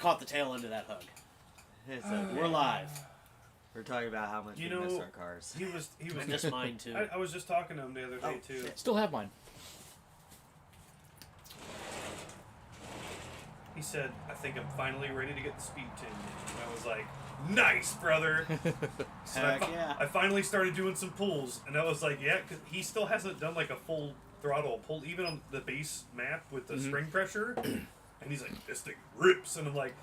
caught the tail end of that hug. We're live. We're talking about how much we miss our cars. He was just mine too. I was just talking to him the other day too. Shit. Still have mine. He said, "I think I'm finally ready to get the speed tuned." And I was like, "Nice, brother." So Heck yeah. I finally started doing some pulls, and I was like, "Yeah," because he still hasn't done like a full throttle pull, even on the base map with the spring pressure. And he's like, "This thing rips," and I'm like,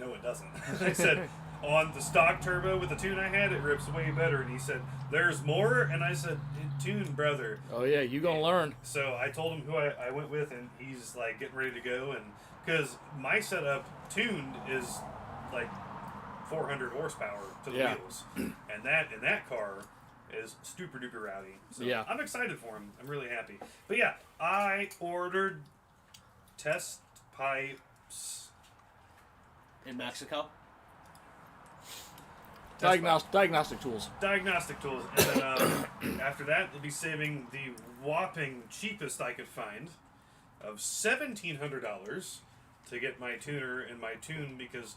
"No, it doesn't." I said, "On the stock turbo with the tune I had, it rips way better." And he said, "There's more," and I said, "Tune, brother." Oh yeah, you gonna learn. So I told him who I went with, and he's like getting ready to go, and because my setup tuned is like 400 horsepower to the wheels, and that car is super duper rowdy. So yeah. I'm excited for him. I'm really happy. But yeah, I ordered test pipes In Mexico? Diagnostic tools. Diagnostic tools, and then after that, we'll be saving the whopping cheapest I could find of $1,700 to get my tuner and my tune, because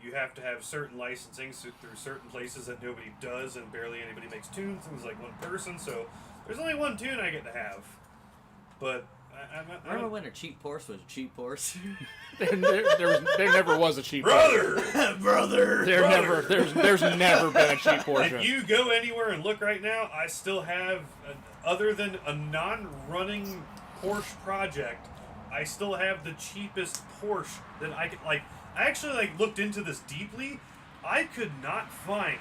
you have to have certain licensing through certain places that nobody does, and barely anybody makes tunes. It was like one person, so there's only one tune I get to have. But Remember when a cheap Porsche was a cheap Porsche? there never was a cheap brother, brother. There's never been a cheap Porsche. If you go anywhere and look right now, I still have, other than a non-running Porsche project, I still have the cheapest Porsche that I could, like, I actually looked into this deeply. I could not find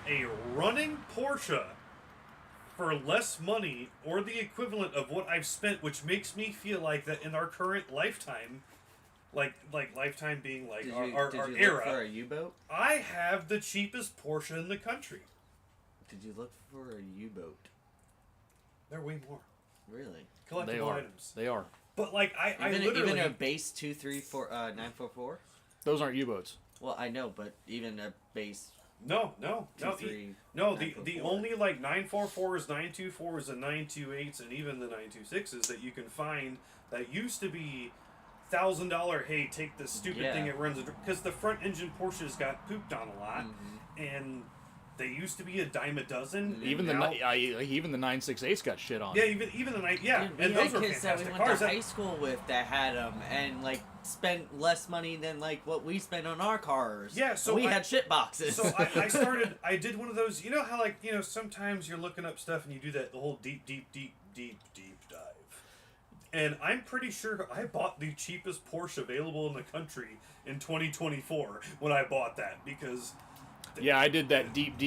a running Porsche for less money or the equivalent of what I've spent, which makes me feel like that in our current lifetime, like lifetime being like did our you era. Look for a U-boat? I have the cheapest Porsche in the country. Did you look for a U-boat? They're way more Really? collectible items. They are. But like I literally even a base 944. Those aren't U-boats. Well, I know, but even a base. No. 2.3, The only like 944s, 924s, and 928s, and even the 926s that you can find that used to be $1,000. Hey, take this stupid thing. It runs because the front engine Porsches got pooped on a lot, and they used to be a dime a dozen. Even the 968s got shit on. Yeah, even the night. Yeah, Dude, and we those had were kids that we fantastic went cars. to high school with that had them, and like spent less money than like what we spent on our cars. Yeah, so we had shit boxes. So I did one of those. You know how sometimes you're looking up stuff and you do that the whole deep dive. And I'm pretty sure I bought the cheapest Porsche available in the country in 2024 when I bought that, because. Yeah, I did that deep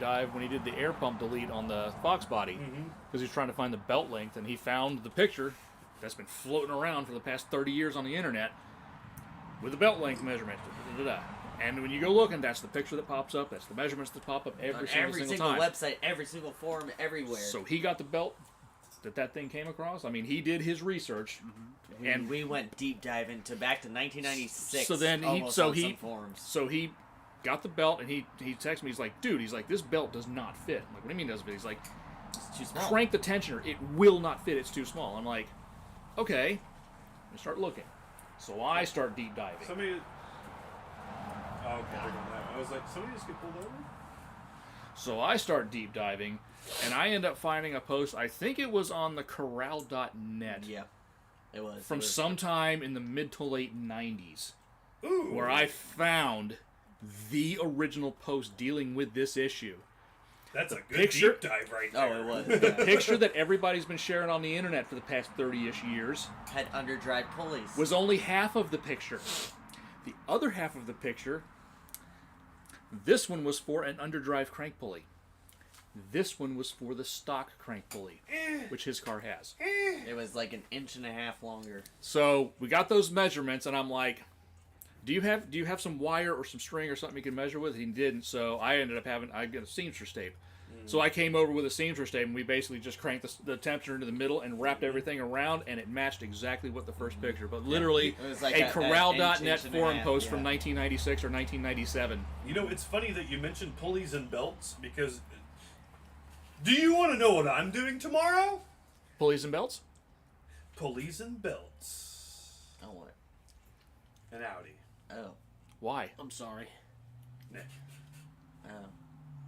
dive when he did the air pump delete on the Fox body, because he was trying to find the belt length, and he found the picture that's been floating around for the past 30 years on the internet with the belt length measurement. And when you go looking, that's the picture that pops up. That's the measurements that pop up every single time. Website, every single forum, everywhere. So he got the belt that thing came across. I mean, he did his research, and we went deep dive into back to 1996. So then forums. So he got the belt, and he texted me. He's like, "Dude," he's like, "this belt does not fit." I'm like, "What do you mean it doesn't fit?" He's like, "It's too small. Crank the tensioner. It will not fit. It's too small." I'm like, "Okay." I start looking. So I start deep diving. Somebody. Oh, okay, they're going that way. I was like, somebody just get pulled over? So I start deep diving, and I end up finding a post. I think it was on the corral.net. Yeah, it was. From sometime in the mid to late 90s. Ooh. Where I found the original post dealing with this issue. That's a good deep dive right there. Oh, it was. The picture that everybody's been sharing on the internet for the past 30-ish years had underdrive pulleys. Was only half of the picture. The other half of the picture, this one was for an underdrive crank pulley. This one was for the stock crank pulley, which his car has. It was like an inch and a half longer. So we got those measurements, and I'm like, Do you have some wire or some string or something you can measure with? He didn't, so I ended up I got a seamstress tape. So I came over with a seamstress tape, and we basically just cranked the temperature into the middle and wrapped everything around, and it matched exactly what the first picture. But literally, it was like a Corral.net forum forum post from 1996 or 1997. You know, it's funny that you mentioned pulleys and belts, because do you want to know what I'm doing tomorrow? Pulleys and belts? Pulleys and belts. Oh, what? An Audi. Oh. Why? I'm sorry. Nick. Oh.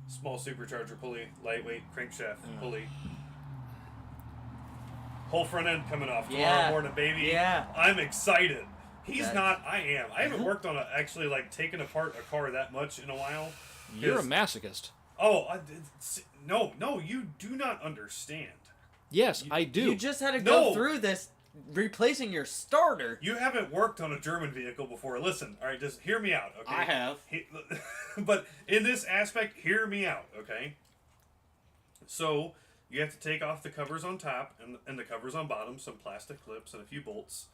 Small supercharger pulley, lightweight crankshaft Oh. pulley. Whole front end coming off tomorrow Yeah. morning, baby. Yeah. I'm excited. He's That's- not. I am. I haven't worked on actually like taking apart a car that much in a while. You're a Yes. masochist. Oh, no, you do not understand. Yes, I do. You just had to No. go through this replacing your starter. You haven't worked on a German vehicle before. Listen, all right, just hear me out, okay? I have. But in this aspect, hear me out, okay? So, you have to take off the covers on top and the covers on bottom, some plastic clips and a few bolts.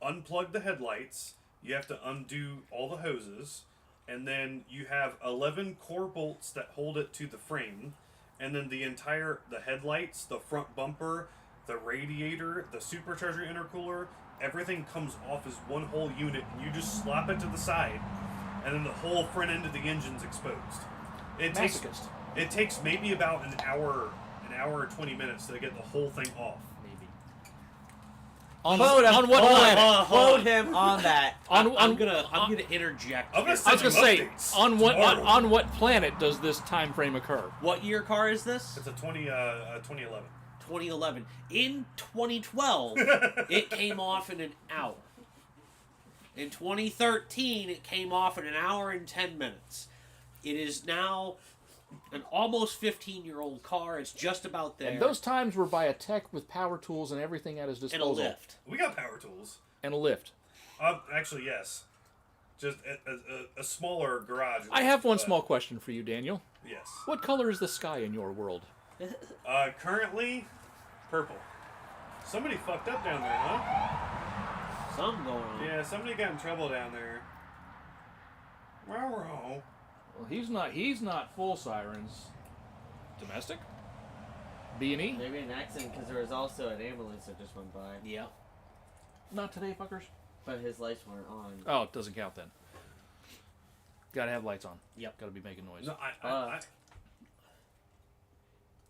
Unplug the headlights. You have to undo all the hoses. And then you have 11 core bolts that hold it to the frame. And then the headlights, the front bumper, the radiator, the supercharger intercooler, everything comes off as one whole unit, and you just slap it to the side, and then the whole front end of the engine's exposed. Masochist. It takes maybe about an hour or 20 minutes to get the whole thing off. Maybe. On Quote him. what Hold on, planet? Quote him on that. On I'm gonna interject. I'm gonna here. I was gonna say Updates on what tomorrow. on what planet does this time frame occur? What year car is this? It's a 2011. 2011. In 2012, it came off in an hour. In 2013, it came off in an hour and 10 minutes. It is now an almost 15-year-old car. It's just about there. And those times were by a tech with power tools and everything at his and a disposal. lift. We got power tools. And a lift. Actually, yes. Just a smaller garage. I have one but small question for you, Daniel. Yes. What color is the sky in your world? Currently, purple. Somebody fucked up down there, huh? Something going on. Yeah, somebody got in trouble down there. Wow. Well, he's not full sirens. Domestic? B&E? Maybe an accident because there was also an ambulance that just went by, Yeah. Not today, fuckers. but his lights weren't on. Oh, it doesn't count then. Gotta have lights on. Yep. Gotta be making noise. No,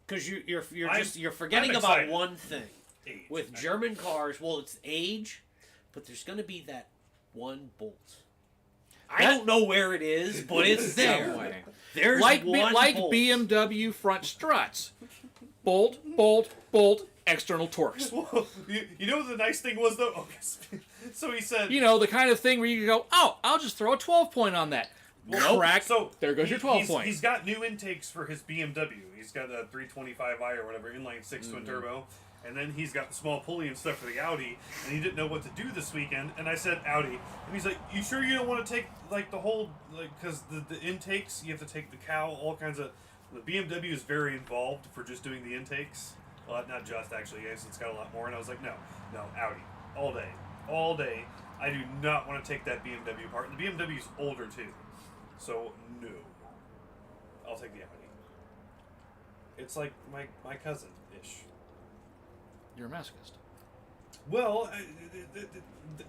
Because you're I'm forgetting about excited. one thing. age. With German cars, well, it's age, but there's going to be that one bolt. I don't know where it is, but it's there. Somewhere. There's like one bolt. BMW front struts. Bolt, bolt, bolt, external torques. Well, you know what the nice thing was though? Oh, so he said. You know, the kind of thing where you can go, oh, I'll just throw a 12 point on that. Nope. Crack. So there goes your 12 point. He's got new intakes for his BMW. He's got a 325i or whatever, inline 6 twin turbo. And then he's got the small pulley and stuff for the Audi. And he didn't know what to do this weekend. And I said, Audi. And he's like, you sure you don't want to take, like, the whole, like, because the intakes, you have to take the cowl, all kinds of. The BMW is very involved for just doing the intakes. Well, not just, actually, yes, it's got a lot more. And I was like, no, Audi. All day. All day. I do not want to take that BMW apart. And the BMW's older, too. So, no. I'll take the Audi. It's like my cousin-ish. You're a masochist. Well,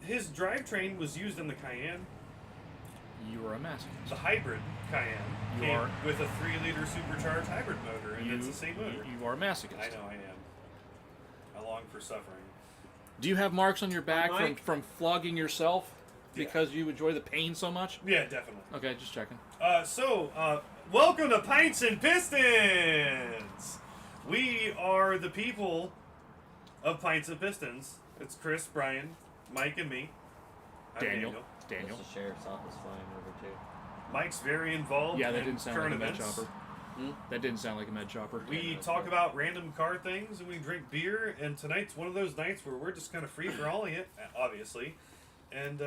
his drivetrain was used in the Cayenne. You are a masochist. The hybrid Cayenne You came are- with a 3-liter supercharged hybrid motor, and it's the same motor. You are a masochist. I know I am. I long for suffering. Do you have marks on your back from, Mike? from flogging yourself Yeah. because you enjoy the pain so much? Yeah, definitely. Okay, just checking. Welcome to Pints and Pistons! We are the people of Pints and Pistons. It's Chris, Brian, Mike, and me. I'm Daniel. There's the sheriff's office flying over too. Mike's very involved Yeah, that in didn't sound current like a med events. chopper. That didn't sound like a med chopper. We talk about random car things and we drink beer, and tonight's one of those nights where we're just kind of free for alling it, obviously. And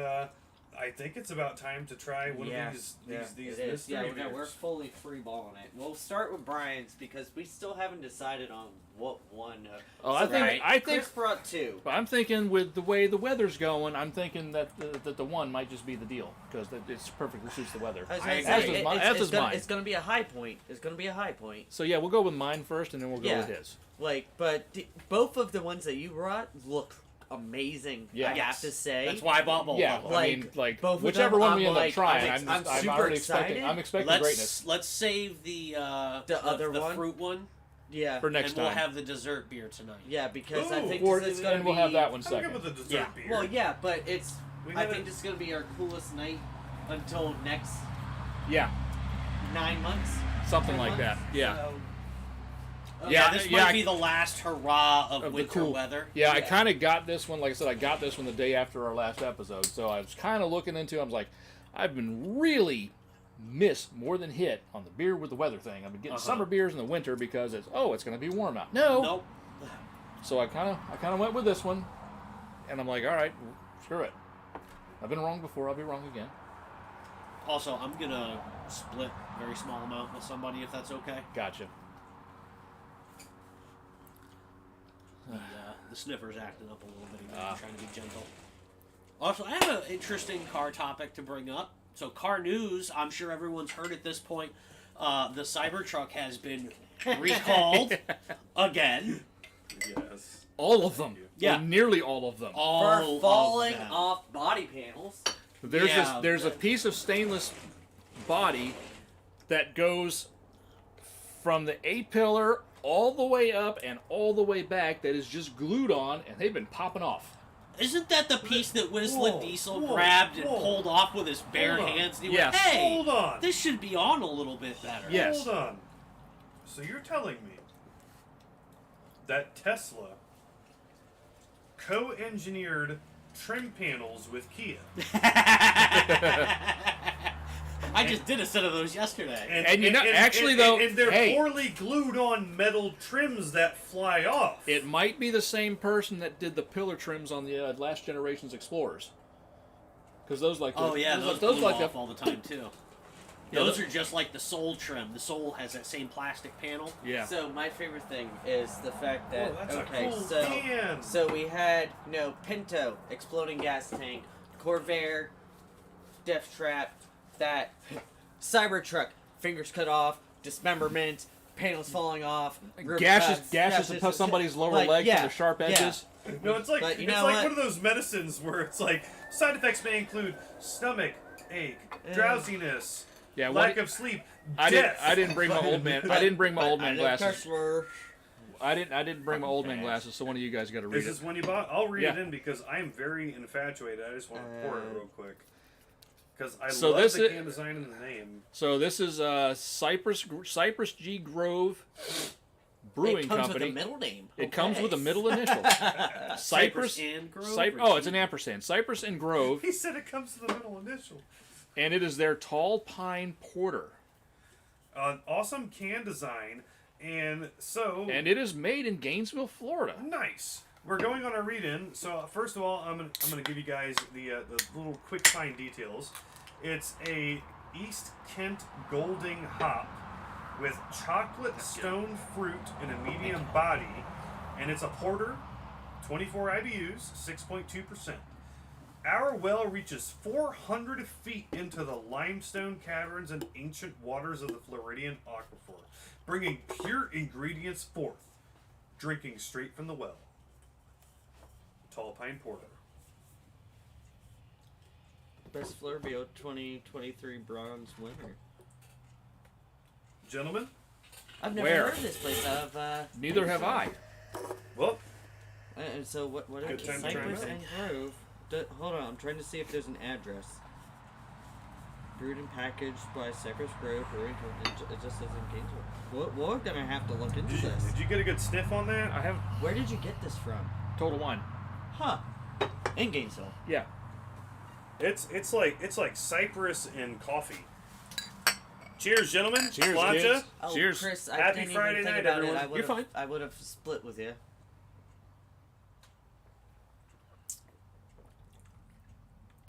I think it's about time to try one of these It is. mystery Yeah, beers. we're fully free balling it. We'll start with Brian's because we still haven't decided on what one. Oh, I think Chris brought two. I'm thinking with the way the weather's going, I'm thinking that the one might just be the deal because it's perfectly suits the weather. I was I gonna agree. say, As it's is gonna, mine. It's gonna be a high point. It's gonna be a high point. So yeah, we'll go with mine first, and then we'll go Yeah. with his. Both of the ones that you brought look amazing. Yeah. I have to say. That's why I bought both Yeah, of them. I mean, like both of whichever them, one I'm we end up like- trying, I'm I'm super already excited. expecting. I'm expecting greatness Let's save the other the one? fruit one, Yeah. for next and we'll time. have the dessert beer tonight. Yeah, because I Ooh. think Or, it's gonna and we'll be. have that one I'm good second. with the dessert Yeah. beer. Well, yeah, but I think this is gonna be our coolest night until next Yeah, 9 months. something 10 like that. months. Yeah. So, Yeah, this might be the last hurrah of the winter cool weather. Yeah, I Yeah. kind of got this one. Like I said, I got this one the day after our last episode. So I was kind of looking into. I was like, I've been really missed more than hit on the beer with the weather thing. I've been getting summer beers in the winter because it's going to be warm out. No. Nope. So I kind of went with this one, and I'm like, all right, screw it. I've been wrong before. I'll be wrong again. Also, I'm gonna split a very small amount with somebody if that's okay. Gotcha. The sniffer's acting up a little bit again. I'm trying to be gentle. Also, I have an interesting car topic to bring up. So, car news. I'm sure everyone's heard at this point. The Cybertruck has been recalled again. Yes. All of them. Yeah. Or nearly all of them. All for falling of them. off body panels. There's a piece of stainless body that goes from the A-pillar all the way up and all the way back that is just glued on, and they've been popping off. Isn't that the piece that Whistler Whoa, Diesel whoa, grabbed and whoa. pulled off with his bare Hold on. hands? And he Yes. went, hey, Hold on. this should be on a little bit better. Yes. Hold on. So you're telling me that Tesla co-engineered trim panels with Kia, I just did a set of those yesterday. And actually, though, and they're hey. poorly glued on metal trims that fly off. It might be the same person that did the pillar trims on the last generation's Explorers. Because those like the, Oh yeah, those those blew like off the, all the time too. Yeah, Those those- are just like the Soul trim. The Soul has that same plastic panel. yeah. So my favorite thing is the fact that Whoa, that's okay, a cool so can. so we had Pinto exploding gas tank, Corvair, Death Trap, that Cybertruck fingers cut off, dismemberment, panels falling off, gashes to touch somebody's lower leg from the sharp edges. No, it's like But you it's know like what? one of those medicines where it's like side effects may include stomach ache, drowsiness, Yeah, lack what- of sleep, I death. didn't bring my old man. I didn't bring my old man glasses. Customer. I didn't bring my old man glasses. So one of you guys got to read Is it. this one you bought? I'll read it Yeah. in because I am very infatuated. I just want to pour it real quick. Because I So love this the is- can design and the name. So this is Cypress G Grove Brewing It comes Company. with a middle name. It comes Okay. with a middle initial. Cypress and Grove. Oh, it's an ampersand. Cypress and Grove, He said it comes to the middle initial. and it is their tall pine porter, Awesome can design, and so and it is made in Gainesville, Florida. nice. We're going on a read-in. So first of all, I'm gonna give you guys the little quick fine details. It's a East Kent Golding hop with chocolate stone fruit in a medium body, and it's a porter, 24 IBUs, 6.2%. Our well reaches 400 feet into the limestone caverns and ancient waters of the Floridian aquifer, bringing pure ingredients forth, drinking straight from the well. Tall Pine Porter. Best Flurbio 2023 bronze winner. Gentlemen, I've never Where? heard of this place. Neither have I. well, And so what is Good time to try Cypress them and Grove? Hold on, I'm trying to see if there's an address. Brewed and packaged by Cypress Grove Brewing Company. It just says in Gainesville. We're gonna have to look into this. did you get a good sniff on that? I have Where did you get this from? Total Wine. Huh? In Gainesville. Yeah. It's like cypress and coffee. Cheers, gentlemen. Cheers, Sláinte. kids. Oh, Cheers. Chris, I Happy didn't Friday even think night, about everyone. it. You're fine. I would have split with you.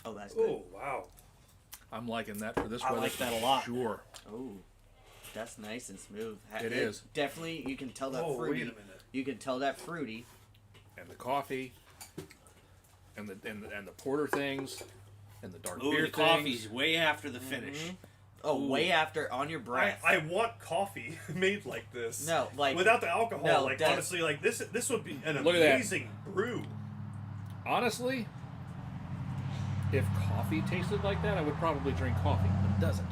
Oh, that's good. Oh wow. I'm liking that for this I weather. like that a lot. Sure. Oh, that's nice and smooth. It is. Definitely, you can tell that Oh, fruity. wait a minute. You can tell that fruity. And the coffee, and the porter things, and the dark Ooh, beer the things. coffee's way after the finish. Oh, Ooh. way after on your breath. I want coffee made like this. No, like- without the alcohol. no, like that- honestly, like this would be an Look at that. amazing brew. Honestly, if coffee tasted like that, I would probably drink coffee, but it doesn't.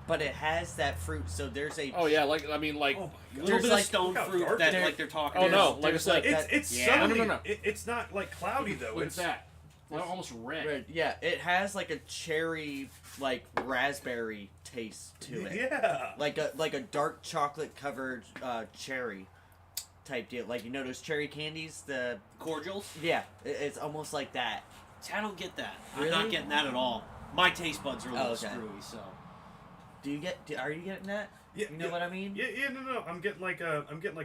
But it has that fruit, so there's a. Oh yeah, like Oh my A god. little There's bit like- of stone look how fruit dark that it is. like they're talking Oh about. no, like I there's said, like- It's Yeah. summery. No. It's not like cloudy though. Look at that. They're almost red. Red. Yeah, it has like a cherry, like raspberry taste to it. Yeah. Like a dark chocolate covered cherry type deal. Like, you know those cherry candies? The Cordials? Yeah, it's almost like that. See, I don't get that. Really? I'm not getting that at all. My taste buds are a little okay. screwy, so. Are you getting that? Yeah, You know what I mean? Yeah, no. I'm getting like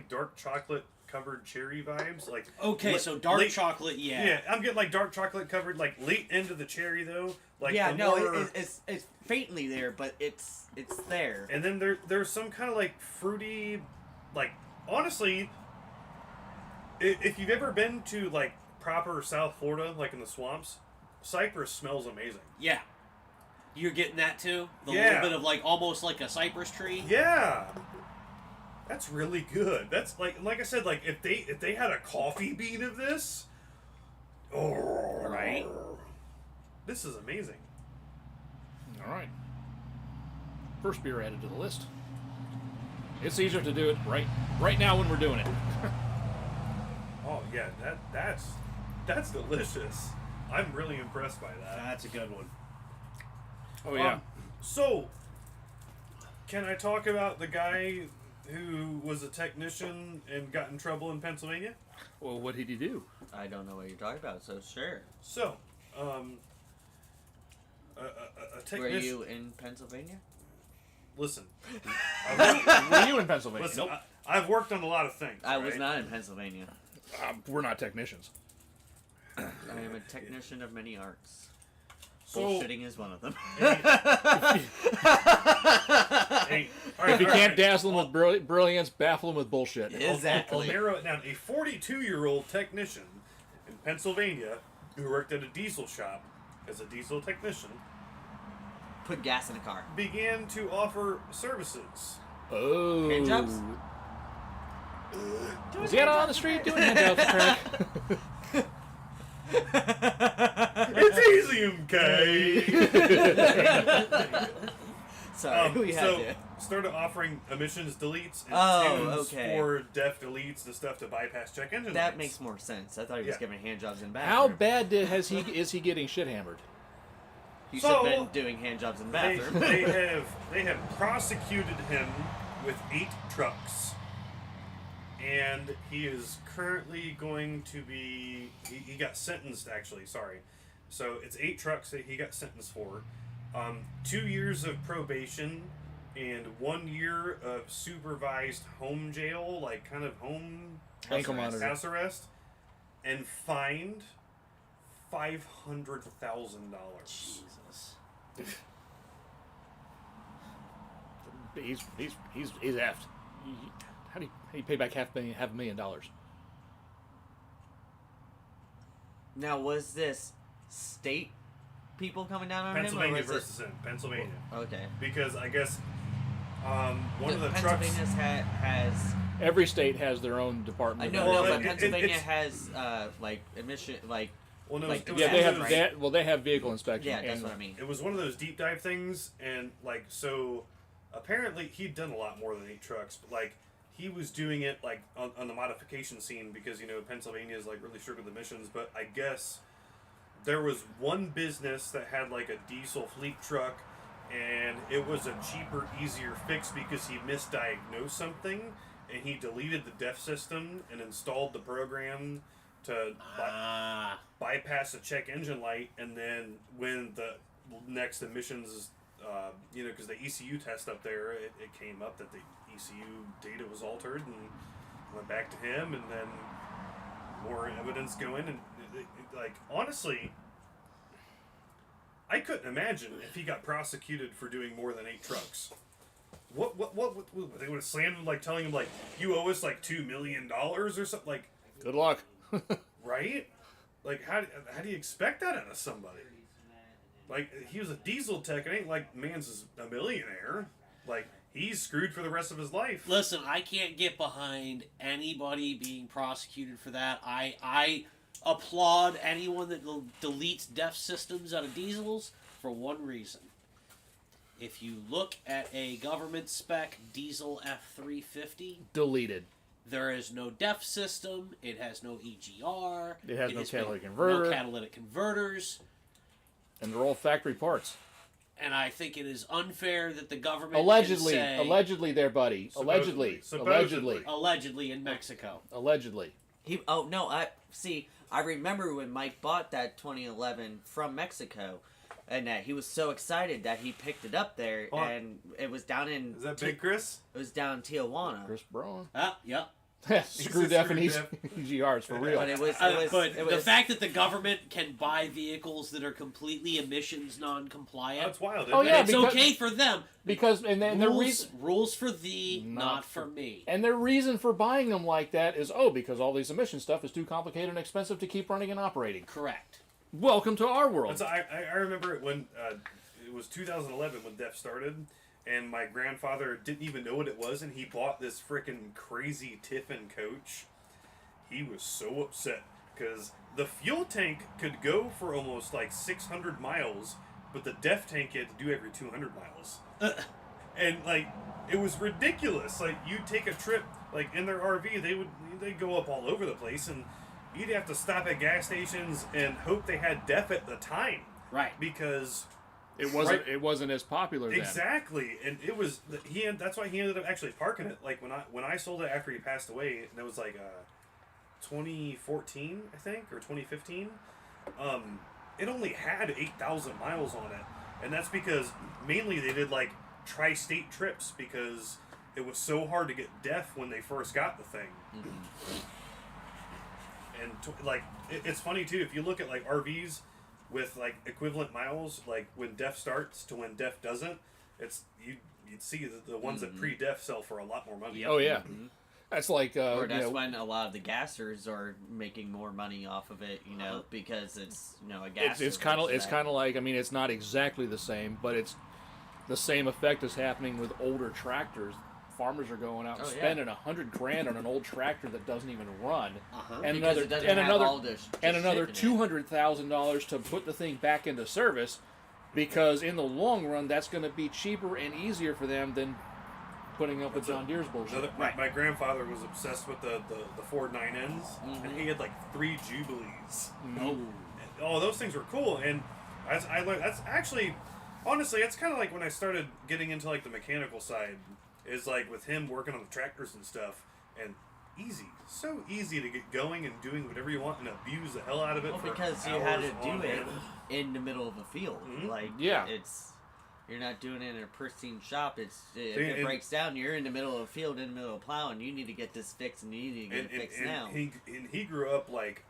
dark chocolate covered cherry vibes. Like Okay, so dark chocolate, yeah. Yeah, I'm getting like dark chocolate covered, like late into the cherry though. Like Yeah, the no, more- it's faintly there, but it's there. And then there's some kind of like fruity, like honestly, if you've ever been to like proper South Florida, like in the swamps, cypress smells amazing. Yeah. You're getting that too? The Yeah. little bit of like almost like a cypress tree? Yeah. That's really good. That's like I said, like if they had a coffee bean of this, oh Right. This is amazing. All right. First beer added to the list. It's easier to do it right now when we're doing it. Oh yeah, that's delicious. I'm really impressed by that. That's a good one. Oh yeah. So, can I talk about the guy who was a technician and got in trouble in Pennsylvania? Well, what did he do? I don't know what you're talking about, so sure. So, a Were technician. you in Pennsylvania? Listen, Were you in Pennsylvania? listen. I've worked on a lot of things. I was right? not in Pennsylvania. We're not technicians. I am a technician of many arts. So, Bullshitting is one of them. hey, all right, If you all can't right. dazzle them with brilliance, baffle them with bullshit. Exactly. I'll narrow it down. A 42-year-old technician in Pennsylvania who worked at a diesel shop as a diesel technician Put gas in a car. began to offer services. Oh. Hand jobs? Was he out on the street doing hand jobs? Crack? It's easy, okay? Sorry, we had so to. started offering emissions deletes and Oh, tunes okay. for def deletes, the stuff to bypass check engine That lights. makes more sense. I thought he was Yeah. giving hand jobs in the How bathroom. bad is he getting shit hammered? He So- should have been doing hand jobs in the They, bathroom. they have prosecuted him with 8 trucks, and he is currently going to be. He got sentenced actually. Sorry, so it's 8 trucks that he got sentenced for. 2 years of probation and 1 year of supervised home jail, like kind of home Ankle monitor. house arrest, and fined $500,000. Jesus. He's effed. How do you pay back half a million dollars? Now, was this state people coming down on Pennsylvania him? Or was versus him. Pennsylvania. it... Okay. Because I guess one of the trucks. Pennsylvania has... Every state has their own department. I know, Well, but it- Pennsylvania it's- has, like, emission... Like, Well, no, like, it was Yeah, one they of have. those- Right. They have vehicle inspection. yeah, that's and what I mean. It was one of those deep dive things, and like so. Apparently, he'd done a lot more than 8 trucks, but like he was doing it like on the modification scene because Pennsylvania is like really strict with emissions. But I guess there was one business that had like a diesel fleet truck, and it was a cheaper, easier fix because he misdiagnosed something, and he deleted the DEF system and installed the program to bypass the check engine light, and then when the next emissions, because the ECU test up there, it came up that the ECU data was altered, and went back to him, and then more evidence going, and like honestly, I couldn't imagine if he got prosecuted for doing more than 8 trucks. What they would have slammed him, like telling him like you owe us like $2 million or something, like, Good luck. right? Like how do you expect that out of somebody? Like he was a diesel tech. It ain't like man's is a millionaire. Like he's screwed for the rest of his life. Listen, I can't get behind anybody being prosecuted for that. I applaud anyone that deletes DEF systems out of diesels for one reason. If you look at a government spec diesel F350, Deleted. There is no DEF system. It has no EGR. It has no has catalytic no converter. catalytic converters. And they're all factory parts. And I think it is unfair that the government Allegedly, can say, allegedly, there, buddy. Supposedly. allegedly in Mexico. Allegedly. Oh no! I remember when Mike bought that 2011 from Mexico, and that he was so excited that he picked it up there, and it was down in. Is that Big Chris? It was down in Tijuana. Chris Braun. Yep. Screw def and EGRs for real. But The fact that the government can buy vehicles that are completely emissions non-compliant, That's wild. Oh, isn't yeah, it? it's because- okay for them. Because and the reason Rules for thee, not for me. and their reason for buying them like that is because all this emission stuff is too complicated and expensive to keep running and operating. Correct. Welcome to our world. I remember it when it was 2011 when DEF started, and my grandfather didn't even know what it was, and he bought this freaking crazy Tiffin coach. He was so upset because the fuel tank could go for almost like 600 miles, but the DEF tank you had to do every 200 miles. And like it was ridiculous. Like you take a trip like in their RV, they'd go up all over the place, and you'd have to stop at gas stations and hope they had DEF at the time. Right. Because it wasn't as popular then. exactly, and it was that's why he ended up actually parking it. Like when I sold it after he passed away, and it was like 2014, I think, or 2015. It only had 8,000 miles on it, and that's because mainly they did like tri-state trips because it was so hard to get DEF when they first got the thing. And it's funny too if you look at like RVs with like equivalent miles, like when DEF starts to when DEF doesn't, you'd see that the ones that pre-DEF sell for a lot more money. Yep. Oh yeah. That's like Or that's when a lot of the gassers are making more money off of it, because it's a gas. it's kind of like, I mean, it's not exactly the same, but it's the same effect is happening with older tractors. Farmers are going out and spending $100,000 on an old tractor that doesn't even run, and Because another $200,000 to put the thing back into service, because in the long run that's going to be cheaper and easier for them than putting up with John Deere's bullshit. My grandfather was obsessed with the Ford 9Ns, and he had like 3 Jubilees. Oh, those things were cool, and I learned that's actually, honestly, that's kind of like when I started getting into like the mechanical side. Is like with him working on the tractors and stuff, and so easy to get going and doing whatever you want and abuse the hell out of it. Well, for because you hours had to do on it end. in the middle of a field. You're not doing it in a pristine shop. If it breaks down, you're in the middle of a field, in the middle of plowing. You need to get this fixed, and you need to get it fixed now. He grew up like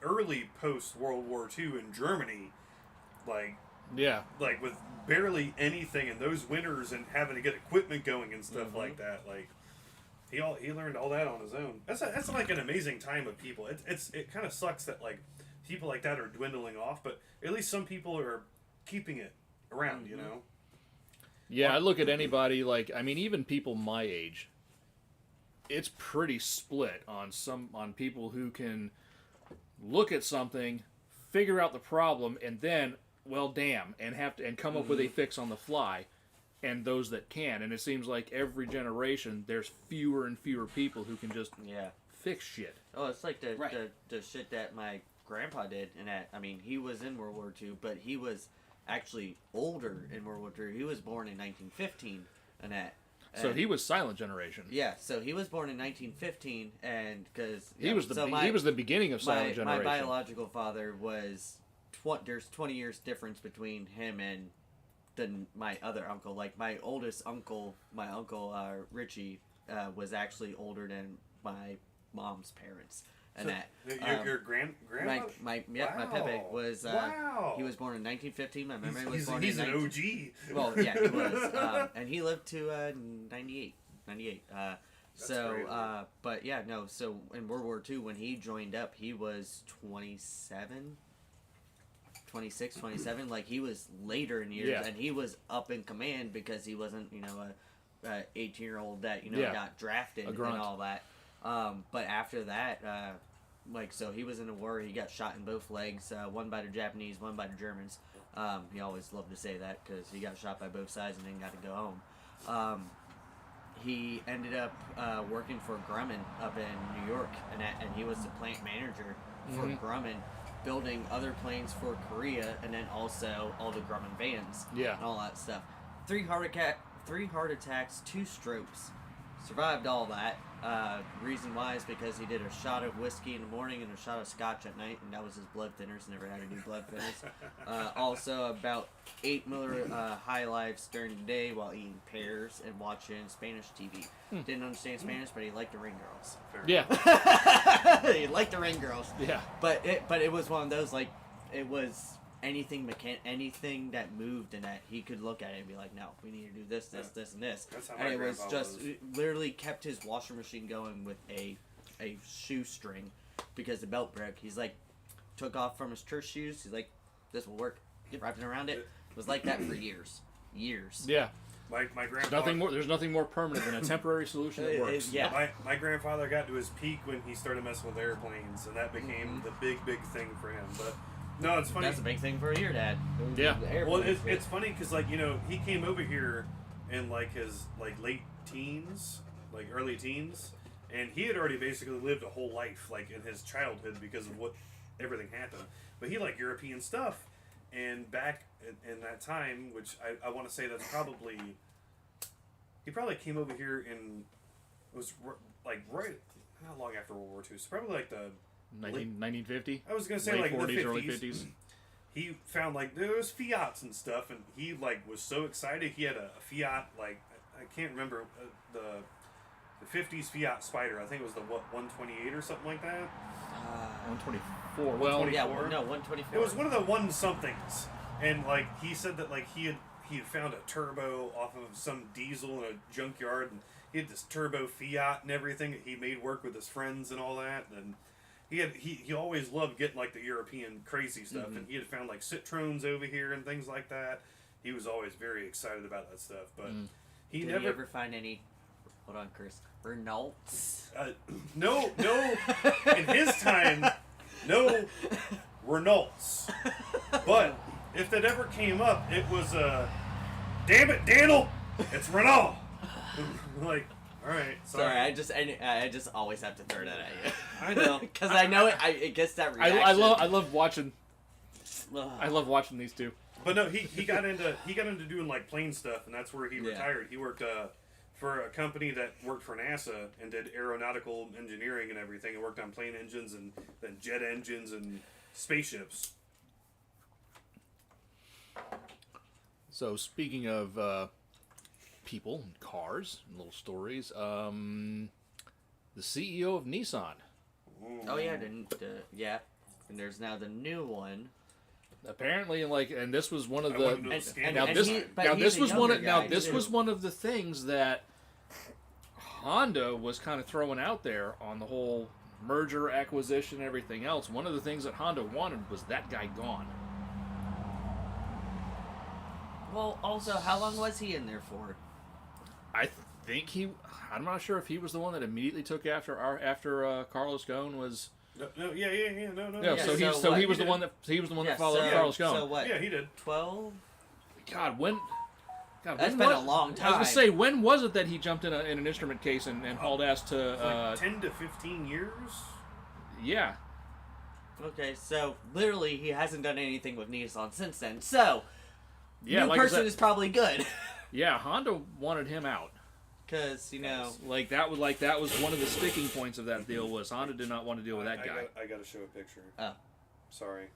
early post World War II in Germany, like with barely anything in those winters and having to get equipment going and stuff like that. Like he learned all that on his own. That's like an amazing time of people. It kind of sucks that like people like that are dwindling off, but at least some people are keeping it around. Yeah, I look at anybody even people my age. It's pretty split on people who can look at something, figure out the problem, and then and come up with a fix on the fly, and those that can. And it seems like every generation there's fewer and fewer people who can just fix shit. Oh, it's like the shit that my grandpa did, and he was in World War II, but he was actually older in World War II. He was born in 1915, so he was silent generation. Yeah, so he was born in 1915, and because he was the beginning of silent generation. My biological father was. There's 20 years difference between him and my other uncle. Like my oldest uncle, Richie, was actually older than my mom's parents. And your grandma? My Pepe was. He was born in 1915. My memory was born he's in. He's an OG. Well, yeah, he was, and he lived to 98. Crazy. But yeah, no. So in World War II, when he joined up, he was 27. 26, 27, like he was later in years, and he was up in command because he wasn't, a 18-year-old that got drafted and all that. But after that, so he was in a war. He got shot in both legs, one by the Japanese, one by the Germans. He always loved to say that because he got shot by both sides and then got to go home. he ended up working for Grumman up in New York, and he was the plant manager for Grumman, building other planes for Korea, and then also all the Grumman vans, Yeah. and all that stuff. 3 heart attacks, 2 strokes, survived all that. Reason why is because he did a shot of whiskey in the morning and a shot of scotch at night, and that was his blood thinners. Never had any blood thinners. Also, about 8 Miller High Lifes during the day while eating pears and watching Spanish TV. Didn't understand Spanish, but he liked the ring girls. Yeah. He liked the ring girls. Yeah. But it was one of those, like, it was anything that moved and that he could look at it and be like, no, we need to do this, this, and this. That's how And my it was grandpa just literally kept his washer machine going with a shoestring because the belt broke. He's like, took off from his church shoes. He's like, this will work. Wrapping around it. It was like that for years. Yeah. My grandfather. There's nothing more permanent than a temporary solution that works. Yeah. My grandfather got to his peak when he started messing with airplanes, and that became the big thing for him. But no, it's funny. That's a big thing for your dad. Yeah. Well, it's funny because, like, you know, he came over here in like his late teens, like early teens, and he had already basically lived a whole life like in his childhood because of what everything happened. But he liked European stuff, and back in that time, which I want to say that's probably he probably came over here in it was like right not long after World War II, so probably like the 1950. I was gonna say late like 40s, the 50s. early 50s. He found like there was Fiats and stuff, and he like was so excited. He had a Fiat like I can't remember the 50s Fiat Spider. I think it was the 128 or something like that. 124. Well, Yeah, no, 124. It was one of the one somethings, and like he said that like he had found a turbo off of some diesel in a junkyard, and he had this turbo Fiat and everything that he made work with his friends and all that, and. He always loved getting like the European crazy stuff, and he had found like Citroens over here and things like that. He was always very excited about that stuff, but he Did never you ever find any? Hold on, Chris. Renaults. no. In his time, no Renaults. But if that ever came up, it was damn it, Daniel, it's Renault. Like. All right, sorry. I just always have to throw that at you. I know, because I know it gets that reaction. I love watching. I love watching these two. But no, he got into doing like plane stuff, and that's where he retired. He worked for a company that worked for NASA and did aeronautical engineering and everything, and worked on plane engines and then jet engines and spaceships. So speaking of people and cars and little stories, the CEO of Nissan. Oh yeah, yeah, and there's now the new one. Apparently, and this was one of this was one of the things that Honda was kind of throwing out there on the whole merger, acquisition, and everything else. One of the things that Honda wanted was that guy gone. Well, also, how long was he in there for? I think I'm not sure if he was the one that immediately took after Carlos Ghosn was. No. Yeah, Yeah, so he was the one that followed Carlos Ghosn. So what? Yeah, he did. 12. God, That's been a long time. I was gonna say, when was it that he jumped in an instrument case and hauled ass to? 10 to 15 years. Yeah. Okay, so literally he hasn't done anything with Nissan since then. So, Yeah, new like I person said- is probably good. Yeah, Honda wanted him out. Because, you know, That was one of the sticking points of that deal was Honda did not want to deal with that guy. I got to show a picture. Oh. Sorry.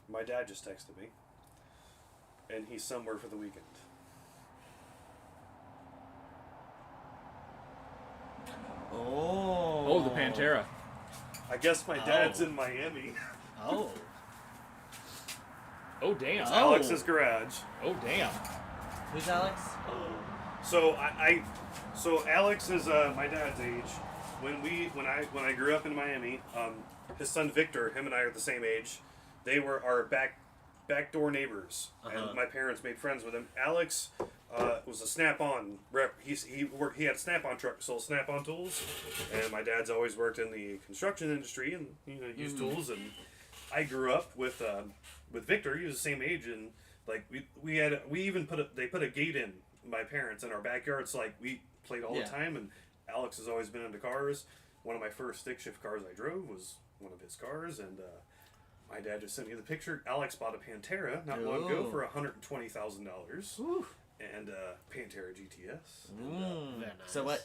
My dad just texted me, and he's somewhere for the weekend. Oh, the Pantera. I guess my dad's in Miami. Oh. Oh, damn. Alex's garage. Oh, damn. Who's Alex? So so Alex is my dad's age. When I grew up in Miami, his son Victor, him and I are the same age. They were our backdoor neighbors, and my parents made friends with him. Alex was a Snap-on rep. He had a Snap-on truck, sold Snap-on tools, and my dad's always worked in the construction industry and used tools. And I grew up with Victor. He was the same age, and like they put a gate in my parents in our backyard. So like played all the time, and Alex has always been into cars. One of my first stick shift cars I drove was one of his cars, and my dad just sent me the picture. Alex bought a Pantera not long ago for $120,000, and Pantera GTS. And, Very nice. So what?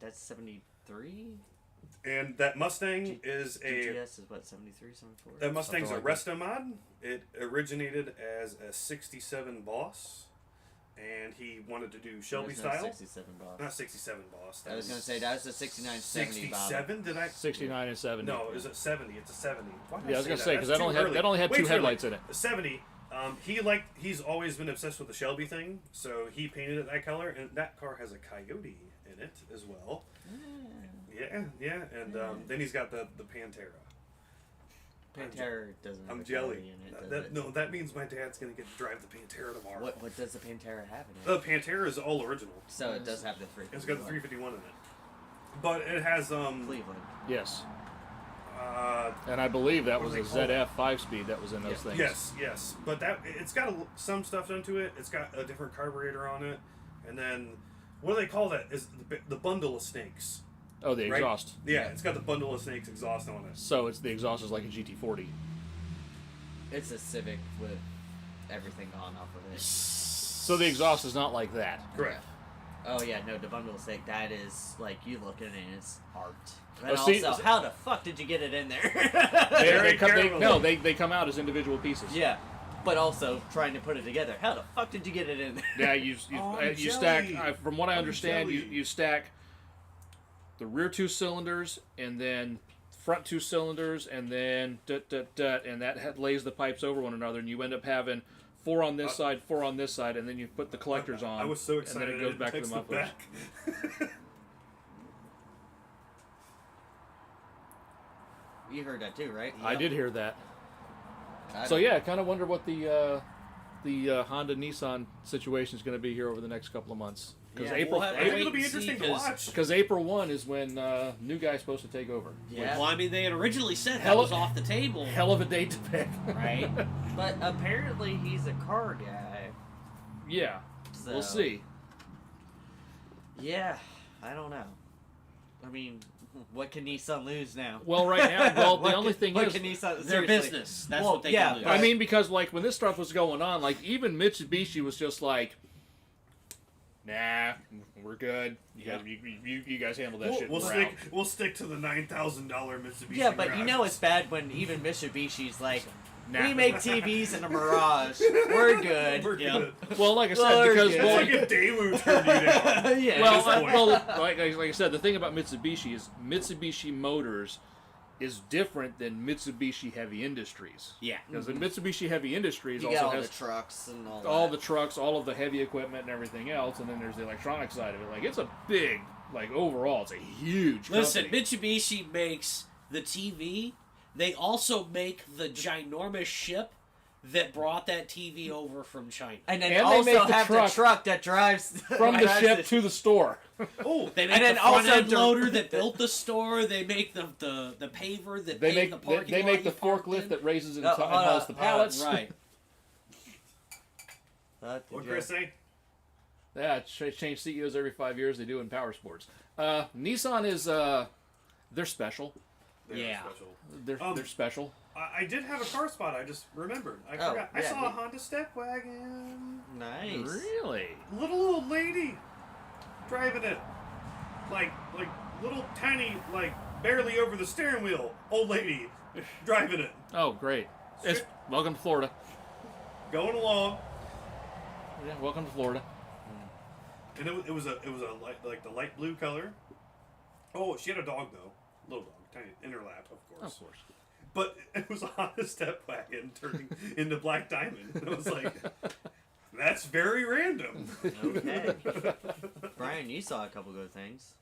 That's 73. and that Mustang is a GTS is what, 73, 74? that Mustang's a Something like resto mod. It originated as a '67 Boss, and he wanted to do Shelby There's no style. 67 Boss. Not '67 Boss. I was gonna say that was the 69, 70 Bob. 67? Did I? 69 and 70. No, is it 70? It's a 70. Why did Yeah, I was gonna say because That's that too only had Way two too headlights early. in it. 70. He's always been obsessed with the Shelby thing, so he painted it that color, and that car has a coyote in it as well. Yeah, and then he's got the Pantera. Pantera doesn't have I'm a jelly. coyote in it, does it? No, that means my dad's gonna get to drive the Pantera tomorrow. What does the Pantera have in it? The Pantera is all original. So it does have the 351. It's got the 351 in it, but it has Cleveland. Yes, uh, and I believe that What was do a they call it? ZF 5-speed that was in those things. Yes, but it's got some stuff done to it. It's got a different carburetor on it, and then what do they call that? Is the bundle of snakes? Oh, the Right? exhaust. Yeah, it's got the bundle of snakes exhaust on it. So it's the exhaust is like a GT40. It's a Civic with everything gone off of it. So the exhaust is not like that. Correct. Oh yeah, no, the bundle sake, that is like you look at it and it's art. Oh, And see- also, how the fuck did you get it in there? Very careful. They come out as individual pieces. Yeah, but also trying to put it together. How the fuck did you get it in there? Yeah, you Oh, I'm stack. jelly. From what I I'm understand, jelly. you stack the rear 2 cylinders and then front 2 cylinders and then and that lays the pipes over one another, and you end up having 4 on this side, 4 on this side, and then you put the collectors on. I was so excited. and then it goes back to the mufflers. back. You heard that too, right? I did hear that. I So don't- yeah, I kind of wonder what the Honda Nissan situation is going to be here over the next couple of months. Because Yeah, April, we'll have- I think Wait it'll be and see, interesting to 'cause- watch. because April 1 is when new guy's supposed to take over. Yeah. Well, I mean, they had originally said that Hell- was off the table. Hell of a date to pick. Right? But apparently he's a car guy. Yeah, So, we'll see. Yeah, I don't know. I mean, what can Nissan lose now? Well, right now, well, the What only can- thing what is, can Nissan, Their seriously. business. That's Well, what they yeah, can do. I mean, because like when this stuff was going on, like even Mitsubishi was just like, nah, we're good. You guys handle that shit. We'll We're stick. out." We'll stick to the $9,000 Mitsubishi. Yeah, but you Mirage. know it's bad when even Mitsubishi's like, Nah. we make TVs in a Mirage. We're good. We're Yeah. good. Well, like I said, Well, because okay. It's well, like a Daewoo turned you down. Yeah. well, at this point. like I said, the thing about Mitsubishi is Mitsubishi Motors is different than Mitsubishi Heavy Industries. yeah. Because Mitsubishi Heavy Industries you also got all has the trucks and all all that. the trucks, all of the heavy equipment and everything else, and then there's the electronic side of it. Like it's a big, like overall, it's a huge. Listen, company. Mitsubishi makes the TV. They also make the ginormous ship that brought that TV over from China. And then And they also make the have truck the truck that drives from the drives ship to the store. Oh, They make And then the front also end dir- loader that built the store. They make the paver that They paved make the parking they lot make the you parked forklift in. that raises and Oh, hauls the pallets. Right. what Chris say? Yeah, change CEOs every 5 years. They do in power sports. Nissan is they're special. They're Yeah. special. They're special. I did have a car spot. I just remembered. I Oh, forgot. I yeah, saw you- a Honda Step Wagon. Nice. Really? Little old lady driving it, like little tiny, like barely over the steering wheel. Old lady driving it, Oh, great. It's, welcome to Florida. going along. Yeah, welcome to Florida. And it was a light, like the light blue color. Oh, she had a dog though, little dog, tiny inner lap, of course. Of course. But it was a Honda Step Wagon turning into Black Diamond. And I was like, that's very random. Okay. Brian, you saw a couple good things.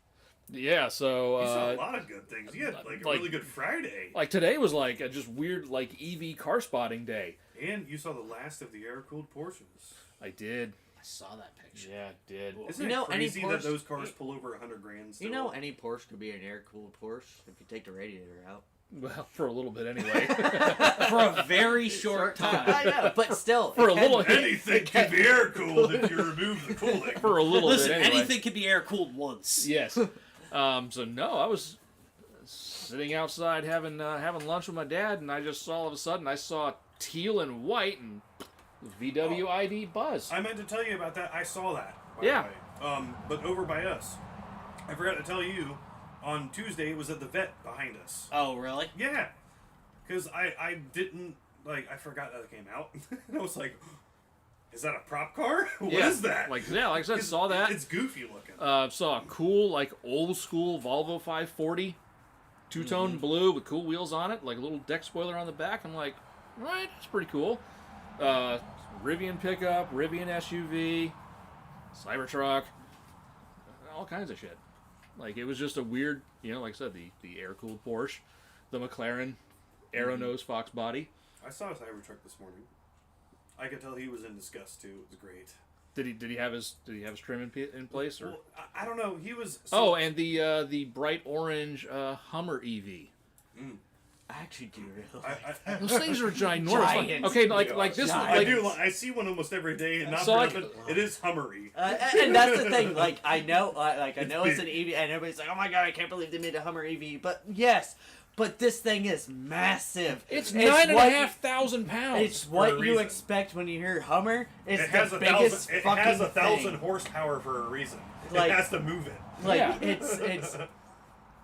Yeah, so You saw a lot of good things. You had like a like- really good Friday, like today was like a just weird like EV car spotting day. and you saw the last of the air-cooled Porsches. I did. I saw that picture. Yeah, did. Isn't You know, it crazy any that Porsche- those cars pull over $100,000? You know, any Porsche could be an air-cooled Porsche if you take the radiator out. Well, for a little bit anyway. For a very short time. I know, but still, For it a can- little- Anything can be air cooled if you remove the cooling. For a little Listen, bit anyway. anything can be air cooled once. Yes. So no, I was sitting outside having lunch with my dad, and I just saw all of a sudden I saw teal and white and VWID buzz. I meant to tell you about that. I saw that. By Yeah. The way. But over by us, I forgot to tell you. On Tuesday, it was at the vet behind us. Oh, really? Yeah, because I didn't I forgot that it came out. And I was like, is that a prop car? What is that? Like I said, saw that. It's goofy looking. Saw a cool, like, old school Volvo 540, two-tone blue with cool wheels on it, like a little deck spoiler on the back. I'm like, right, that's pretty cool. Rivian pickup, Rivian SUV, Cybertruck, all kinds of shit. Like, it was just a weird, like I said, the air-cooled Porsche, the McLaren arrow nose Fox body. I saw a Cybertruck this morning. I could tell he was in disgust too. It was great. Did he have his trim in place, or? Well, I don't know. He was. Oh, and the bright orange Hummer EV. I actually do realize. Those things are ginormous. Giant. Okay, like this. Giant. I Like, do. I see one almost every day, and not So, for like- nothing. It is Hummery. And that's the thing. Like I know it's an big. EV, and everybody's like, "Oh my god, I can't believe they made a Hummer EV." But yes, but this thing is massive. It's what- 9,500 pounds. It's what For a you reason. expect when you hear Hummer. It's It has the a biggest thousand. It fucking has 1,000 thing. horsepower for a reason. Like- it has to move it. Like Yeah.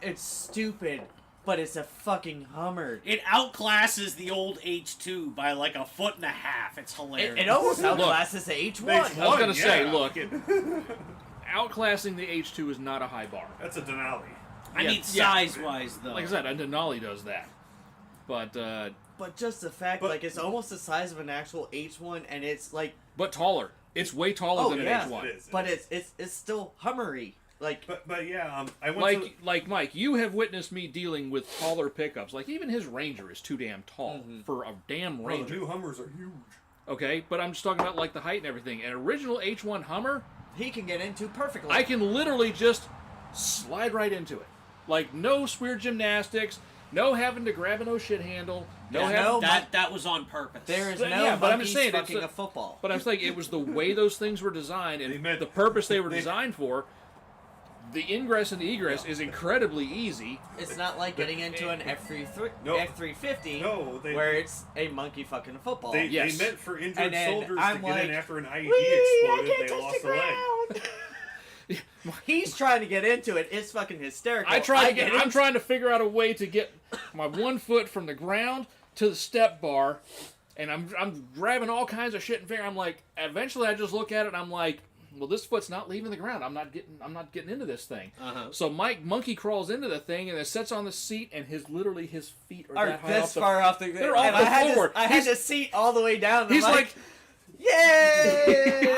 it's stupid, but it's a fucking Hummer. It outclasses the old H2 by like a foot and a half. It's hilarious. It almost outclasses the H1. I was gonna say, yeah. look, outclassing the H2 is not a high bar. That's a Denali. I Yeah, mean, size-wise, though. Like I said, a Denali does that. But just the fact, But- like, it's almost the size of an actual H1, and it's like, taller. It's way taller oh than yeah, an H1. It is. but it's still Hummery. Like, But yeah, I went to. Like Mike, you have witnessed me dealing with taller pickups. Like even his Ranger is too damn tall for a damn Bro, the Ranger. new Hummers are huge. Okay, but I'm just talking about like the height and everything. An original H1 Hummer, he can get into perfectly. I can literally just slide right into it. Like no weird gymnastics, no having to grab an shit handle, no Yeah, having. no. That was on purpose. There is Yeah, no but I'm monkeys just saying, it's fucking a- a football. But I'm saying it was the way those things were designed and They meant- the purpose they were they- designed for. The ingress and the egress is incredibly easy. It's not like getting into an No. F350 No, they- where it's a monkey fucking football. They Yes. meant for injured And then soldiers to I'm get like, in after an IED "Wee, I exploded. can't They touch lost the a leg. ground." He's trying to get into it. It's fucking hysterical. I'm trying to figure out a way to get my 1 foot from the ground to the step bar, and I'm grabbing all kinds of shit and figuring. I'm like, eventually I just look at it and I'm like, well, this foot's not leaving the ground. I'm not getting into this thing. So Mike monkey crawls into the thing and then sits on the seat, and his feet are Are that high this off the far off the They're and off the I had floor. To, I had the seat all the way down. And He's I'm like,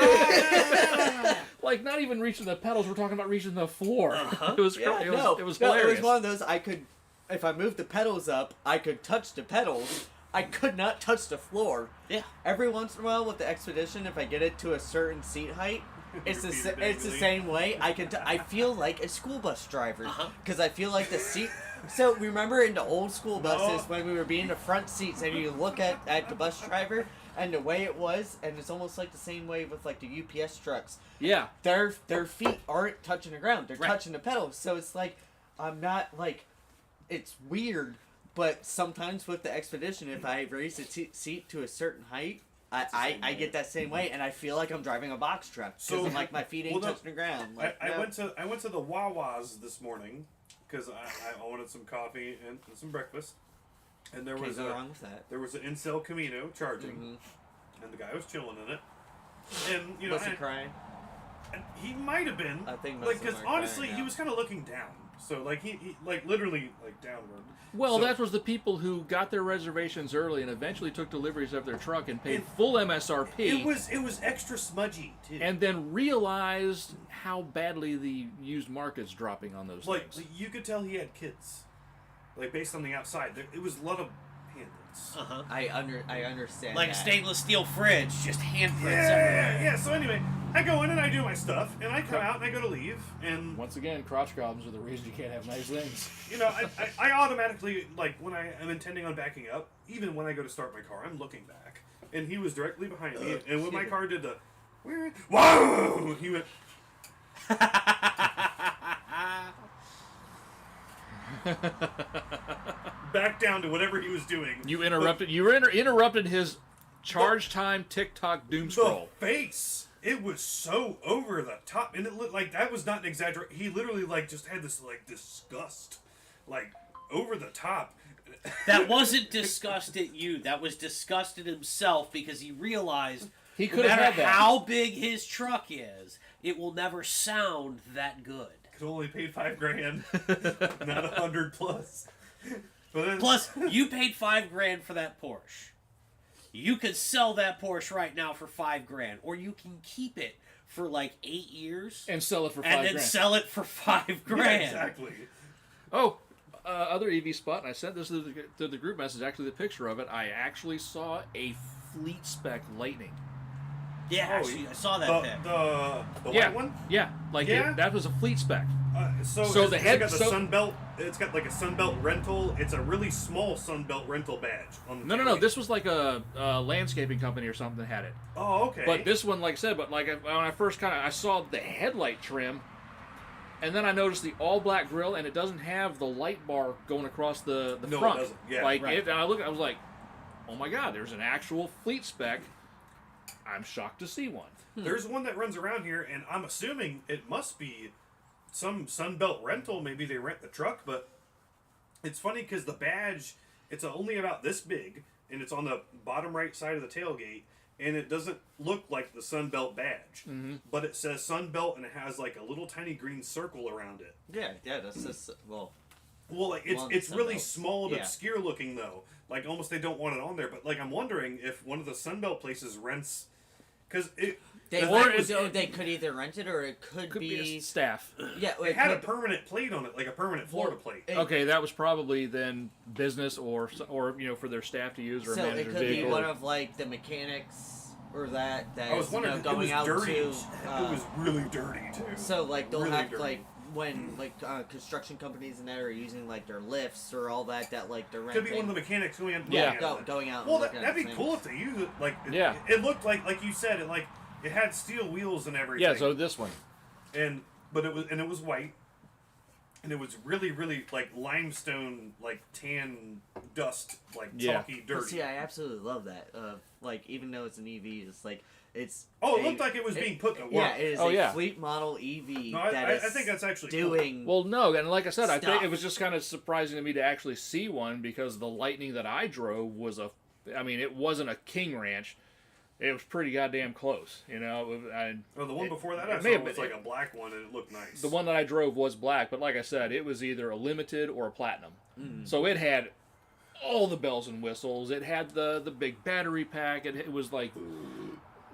yay! like not even reaching the pedals. We're talking about reaching the floor. It was Yeah, it no, was no, it hilarious. was one of those I could, if I moved the pedals up, I could touch the pedals. I could not touch the floor. Yeah. Every once in a while with the Expedition, if I get it to a certain seat height, it's Your the feet are it's the dangling. same way. I feel like a school bus driver Uh-huh. because I feel like the seat. So remember in the old school buses Oh. when we were being the front seats and you look at the bus driver and the way it was, and it's almost like the same way with like the UPS trucks. Yeah. Their feet aren't touching the ground. They're Right. touching the pedals. So it's like I'm not like it's weird, but sometimes with the Expedition, if I raise the seat to a certain height, I get that same way, and I feel like I'm driving a box truck because So- I'm like my feet ain't well, no, touching the ground. Like, I no. went to the Wawa's this morning because I wanted some coffee and some breakfast, and there Can't was go wrong with that. there was an Incel Camino charging, Mhm. and the guy was chilling in it, and you know Was he crying? and he might have been I think most like of them because are honestly crying he now. was kind of looking down, so like he like literally like downward. Well, So- that was the people who got their reservations early and eventually took deliveries of their truck and paid full MSRP. It was extra smudgy too. and then realized how badly the used market's dropping on those like things. you could tell he had kids, like based on the outside. It was a lot of handprints. Uh-huh. I understand. Like a that. stainless steel fridge, just handprints Yeah, everywhere. yeah. So anyway, I go in and I do my stuff, and I come out and I go to leave, and Once again, crotch problems are the reason you can't have nice things. you know, I automatically, like, when I am intending on backing up, even when I go to start my car, I'm looking back, and he was directly behind me, and when my car did the, whoa, he went, back down to whatever he was doing. You interrupted. You interrupted his charge time TikTok doom The scroll. face, it was so over the top, and it looked like that was not an exaggeration. He literally like just had this like disgust, like over the top. That wasn't disgust at you. That was disgust at himself because he realized He no could have matter had that. how big his truck is, it will never sound that good. Could only paid $5,000, not 100 plus. But then, Plus, you paid $5,000 for that Porsche. You could sell that Porsche right now for $5,000, or you can keep it for like 8 years And sell it for and $5,000. then sell it for $5,000. yeah, exactly. Oh, other EV spot, and I sent this to the group message, actually the picture of it. I actually saw a fleet spec Lightning. Yeah, Oh, actually, I saw that pic. The Yeah, white one. yeah, like Yeah? that was a fleet spec. So the it's head- got the so- Sunbelt. It's got like a Sunbelt rental. It's a really small Sunbelt rental badge on the No. tailgate. This was like a landscaping company or something that had it. Oh, okay. But this one, like I said, when I first I saw the headlight trim, and then I noticed the all black grill, and it doesn't have the light bar going across the No, it front. doesn't. Yeah, like right. and I was like, oh my god, there's an actual fleet spec. I'm shocked to see one. There's one that runs around here, and I'm assuming it must be some Sunbelt rental. Maybe they rent the truck, but it's funny because the badge, it's only about this big, and it's on the bottom right side of the tailgate, and it doesn't look like the Sunbelt badge. Mm-hmm. But it says Sunbelt, and it has like a little tiny green circle around it. Yeah, that's just well. Well, like Well, it's really Sunbelt. small and Yeah. obscure looking though. Like almost they don't want it on there. But like I'm wondering if one of the Sunbelt places rents, because it They, the might- thing was, so they could either rent it or it could be a staff. yeah. it had a permanent plate on it, like a permanent Florida plate. it- Okay, that was probably then business or for their staff to use or a So it manager's could be vehicle. one of like the mechanics or that I was is wondering, it going was out dirty. to. It was really dirty too. So like they'll really have dirty. like when like construction companies and that are using like their lifts or all that like they're renting. Could be one of the mechanics going out. Yeah. Going out. Well, and looking that'd at be things. cool if they use it. Like, Yeah. it looked like you said, it had steel wheels and everything. Yeah, so this one. But it was white, and it was really like limestone, like tan dust, like Yeah. chalky, But dirty. see, I absolutely love that. Like even though it's an EV, it's like it's. Oh, it a- looked like it was being put to work. Yeah, it is Oh, a yeah. fleet model EV No, that I is think that's actually cool. doing. Well, no, and like I said, I think Stuff. it was just kind of surprising to me to actually see one because the Lightning that I drove was it wasn't a King Ranch. It was pretty goddamn close, you know. Oh, the one before that I it may saw have was been- like a black one, and it looked nice. The one that I drove was black, but like I said, it was either a limited or a platinum. So it had all the bells and whistles. It had the big battery pack. It was like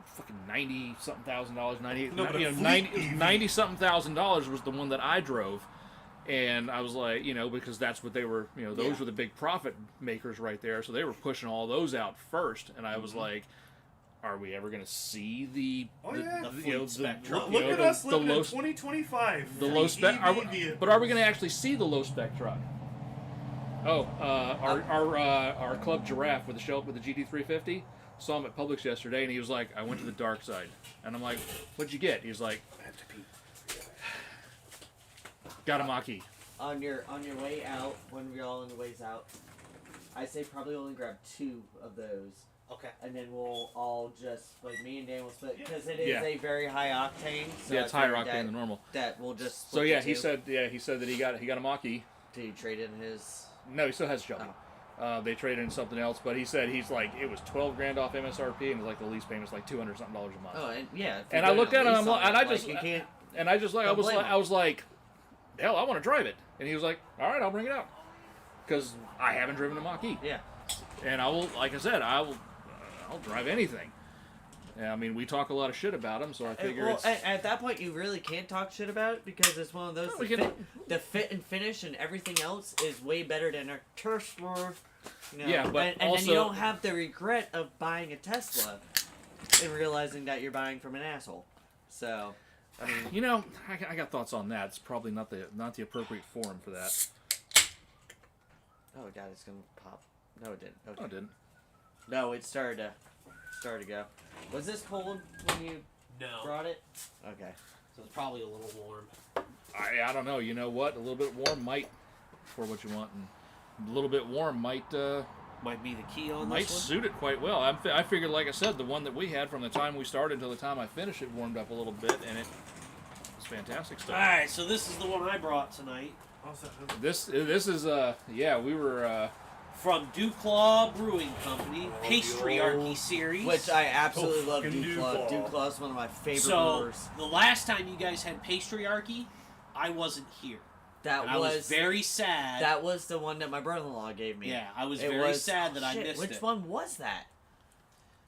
fucking $90-something thousand, No, but a fleet 90 EV. something thousand dollars was the one that I drove. And I was like, because that's what they were, those Yeah. were the big profit makers right there. So they were pushing all those out first. And I was like, are we ever going to see the, Oh, yeah. The fleet spec truck. Look at us living in low, 2025. the low spec? EV But are we going to actually see the low spec truck? Oh, our club giraffe with the GT350 saw him at Publix yesterday, and he was like, "I went to the dark side," and I'm like, "What'd you get?" He was like, I have to pee. "Got a Mach-E." On your way out, when we're all on the ways out, I say probably only grab 2 of those, Okay. and then we'll all just like me and Dan will split because it is Yeah. a very high octane. So Yeah, it's I higher figured octane than normal. That we'll just. So split yeah, the he 2. said that he got a Mach-E. Did he trade in his? No, he still has a Shelby. They traded in something else, but he said he's like it was $12,000 off MSRP, and it was like the lease payment's like $200 something a month. Oh, and yeah. if And you're I looked doing at a him, lease I'm on like- and it, I just- you can't. And I just like Don't blame him. I was like, hell, I want to drive it, and he was like, all right, I'll bring it out, because I haven't driven a Mach-E, Yeah. and I will, like I said, I'll drive anything. Yeah, I mean, we talk a lot of shit about him, so I figure Well, it's at that point, you really can't talk shit about it because it's one of those. No, we the, can- fit, the fit and finish and everything else is way better than a Tesla. Yeah, but and then also- you don't have the regret of buying a Tesla and realizing that you're buying from an asshole. So, I mean, You know, I got thoughts on that. It's probably not the appropriate forum for that. oh god, it's gonna pop. No, it didn't. Okay. Oh, it didn't. No, it started to go. Was this cold when you No. brought it? Okay. So it's probably a little warm. I don't know. You know what? A little bit warm might for what you want, and a little bit warm might Might be the key on might this one. suit it quite well. I figured, like I said, the one that we had from the time we started until the time I finished it warmed up a little bit, and it was fantastic stuff. All right, so this is the one I brought tonight This is we were from Duclaw Brewing Company, Pastryarchy series. Which I absolutely love. fucking Duclaw. Duclaw. Duclaw is one of my favorite so brewers. the last time you guys had Pastryarchy, I wasn't here. That And I was very sad. That was the one that my brother-in-law gave me. Yeah, I was It very was- sad that I shit, missed which it. one was that?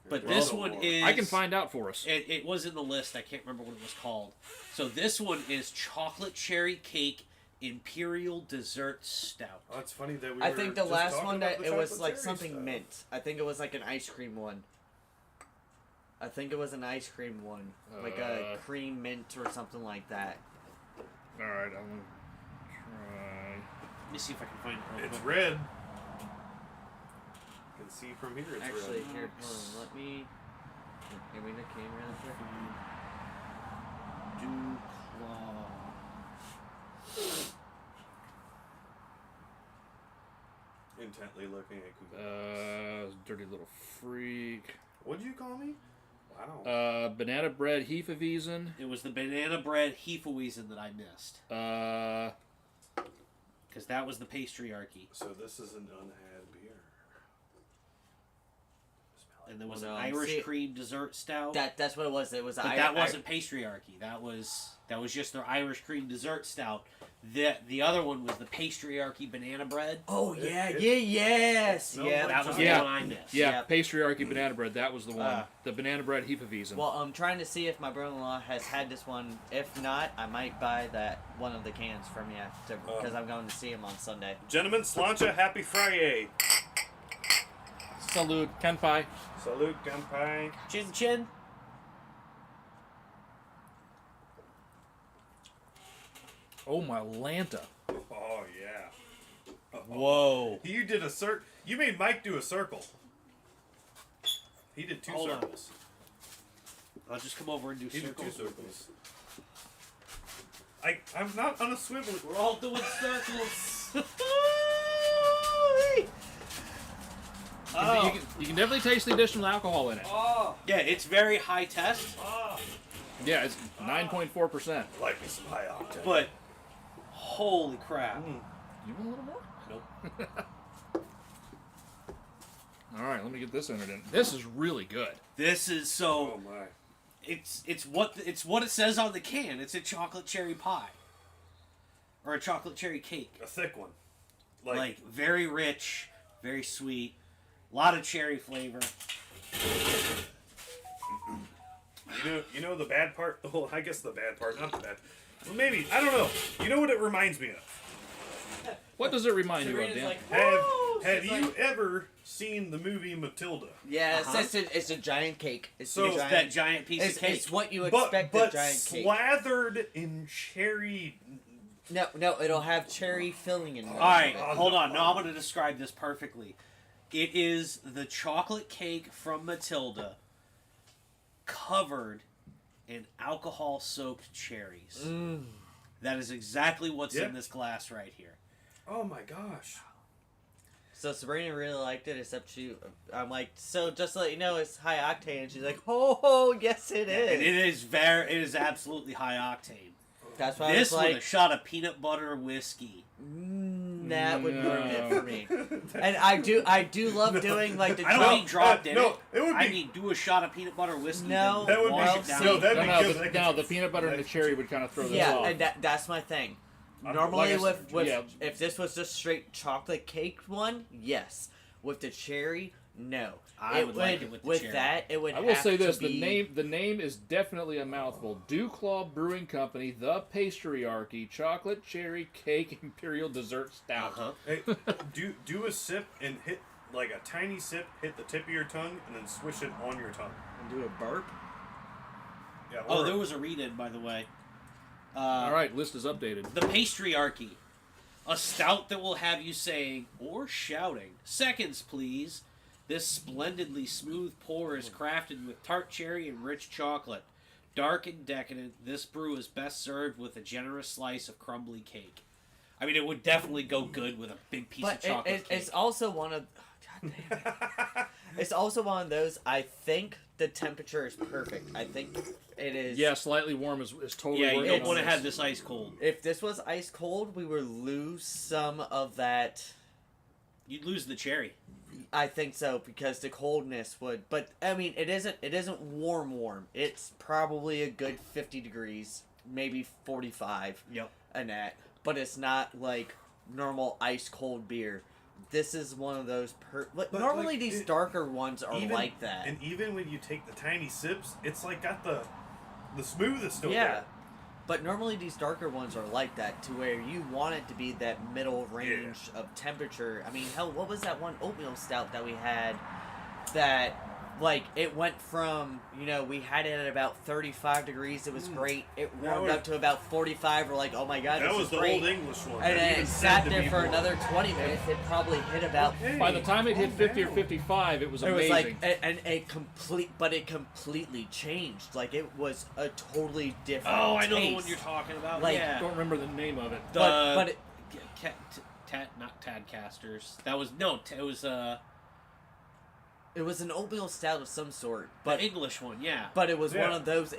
But Well, this the one war. is. I can find out for us. It was in the list. I can't remember what it was called. So this one is chocolate cherry cake imperial dessert stout. Oh, it's funny that we. I were think the just last talking one about that the it was chocolate like cherry something stuff. mint. I think it was like an ice cream one. I think it was an ice cream one, like a cream mint or something like that. All right, I'm gonna try. Let me see if I can find it real It's quick. red. You can see from here. It's Actually, red. here, hold on, let me. Can we look really quick? Duclaw. Intently looking at Google. Dirty little freak. What'd you call me? Wow. Banana bread Hefeweizen. It was the banana bread Hefeweizen that I missed. Because that was the Pastryarchy. So this is an unhad beer. And there was Well, an no, Irish see- cream dessert stout. That's what it was. It was. But that wasn't Pastryarchy. That was just their Irish cream dessert stout. The other one was the Pastryarchy banana bread. Oh yeah, It- yes, smells yeah. like That was Yeah. the one I missed. Yeah, Yep. Pastryarchy banana bread. That was the one. Uh, The banana bread Hefeweizen. Well, I'm trying to see if my brother-in-law has had this one. If not, I might buy that one of the cans from you because I'm going to see him on Sunday. Gentlemen, slancha, happy Friday. Salute, Kenpai. Salute, Gampai. Chin chin. Oh my Lanta. Oh yeah. Whoa. You did a You made Mike do a circle. He did two Hold on. circles. I'll just come over and do He did two circles. circles. I'm not on a swivel. We're all doing circles. Oh. You can definitely taste the additional alcohol in it. Oh, Yeah, it's very high test, Yeah, it's 9.4%. like me some high octane. but holy crap. You want a little more? Nope. All right, let me get this entered in. This is really good. This is so. Oh my. It's what it says on the can. It's a chocolate cherry pie, or a chocolate cherry cake. A thick one. Like very rich, very sweet, a lot of cherry flavor. You know the bad part. Well, I guess the bad part, not the bad. Well, maybe I don't know. You know what it reminds me of? What does it remind you of, Serena's Dan? like, Have "Woo!" Have She's you like, ever seen the movie Matilda? Yeah, Uh-huh. it's a giant cake. It's So- a it's giant, that giant piece it's, of cake. it's what you But expect a giant cake. slathered in cherry. No, it'll have cherry filling in it. All right, hold on. Now I'm going to describe this perfectly. It is the chocolate cake from Matilda covered in alcohol-soaked cherries. That is exactly what's Yep. in this glass right here. Oh my gosh. So Sabrina really liked it, except I'm like, so just to let you know, it's high octane. And she's like, oh, yes it is. And it is absolutely high octane. That's why This I was with a like, shot of peanut butter whiskey. that would ruin it No. for me. And I do love doing like the I don't drop- mean dropped in no, it. it would I be- mean do a shot of peanut butter whiskey. No, then That would wash be it down. no. That'd No, be no, good. the peanut butter and the cherry would kind of throw this Yeah, off. and that's my thing. I'm- Normally, like I with said, yeah. if this was just straight chocolate cake one, yes. With the cherry, no. I would like it with the cherry. that, it would. I will have say to this: be, the name is definitely a mouthful. Duclaw Brewing Company, the Pastryarchy, chocolate cherry cake imperial dessert stout. Uh-huh. Hey, do a sip and hit like a tiny sip. Hit the tip of your tongue and then swish it on your tongue. and do a burp. Yeah. Oh, there was a read-in, by the way. All right, list is updated. The Patriarchy. A stout that will have you saying, or shouting, "Seconds, please." This splendidly smooth pour is crafted with tart cherry and rich chocolate. Dark and decadent, this brew is best served with a generous slice of crumbly cake. I mean, it would definitely go good with a big piece of chocolate cake. It's also one of... God damn it. It's also one of those, I think the temperature is perfect. I think it is... Yeah, slightly warm is totally Yeah, you working don't on want to this. have this ice cold. If this was ice cold, we would lose some of that... You'd lose the cherry. I think so, because the coldness would... But, I mean, it isn't warm. It's probably a good 50 degrees, maybe 45. Yep. And that. But it's not like normal ice-cold beer. This is one of those... normally like, these darker ones are like that. And even when you take the tiny sips, it's like got the smoothest still Yeah. there. But normally these darker ones are like that, to where you want it to be that middle range of temperature. I mean, hell, what was that one oatmeal stout that we had that, like, it went from, we had it at about 35 degrees, it was great. It warmed up to about 45, we're like, oh my god, That this was is the great. old English one. And That then even it said sat to there for people, another 20 minutes, it probably hit about... "Hey, By the time it hit calm 50 or down." 55, it was It was amazing. like, and it completely changed. Like, it was a totally different Oh, I know the taste. one you're talking about. Like, I yeah. don't remember the name of it. But it, Not Tadcasters. That was it was it was an oatmeal stout of some sort. the But English one. Yeah. But it was Yeah. one of those,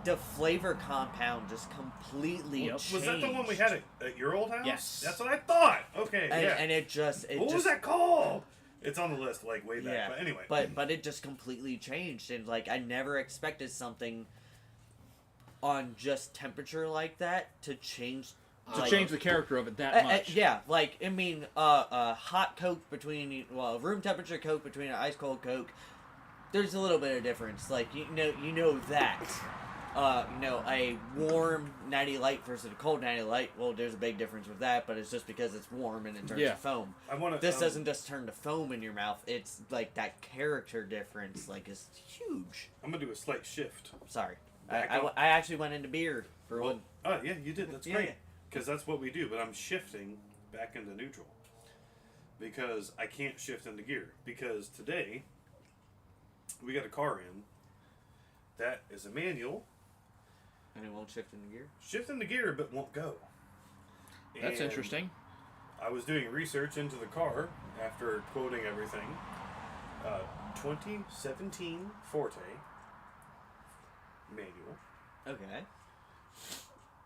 the flavor compound just completely changed. Was that the one we had at your old house? Yes. That's what I thought. Okay, And, yeah. and it What was that called? It's on the list, like, way back. Yeah. But anyway. But it just completely changed. And, like, I never expected something on just temperature like that to change. To like, change the character of it that much. yeah, like, I mean, hot Coke room temperature Coke between an ice cold Coke, there's a little bit of difference. Like, you know that. A warm Natty Light versus a cold Natty Light, well, there's a big difference with that, but it's just because it's warm and it turns to foam. This doesn't just turn to foam in your mouth. It's, like, that character difference, like, is huge. I'm going to do a slight shift. Sorry. Back I up. actually went into beer for one. Oh, yeah, you did. That's Yeah, great. yeah. Because that's what we do, but I'm shifting back into neutral. Because I can't shift into gear. Because today, we got a car in that is a manual. And it won't shift into gear? Shift into gear, but won't go. That's And interesting. I was doing research into the car after quoting everything. 2017 Forte manual. Okay.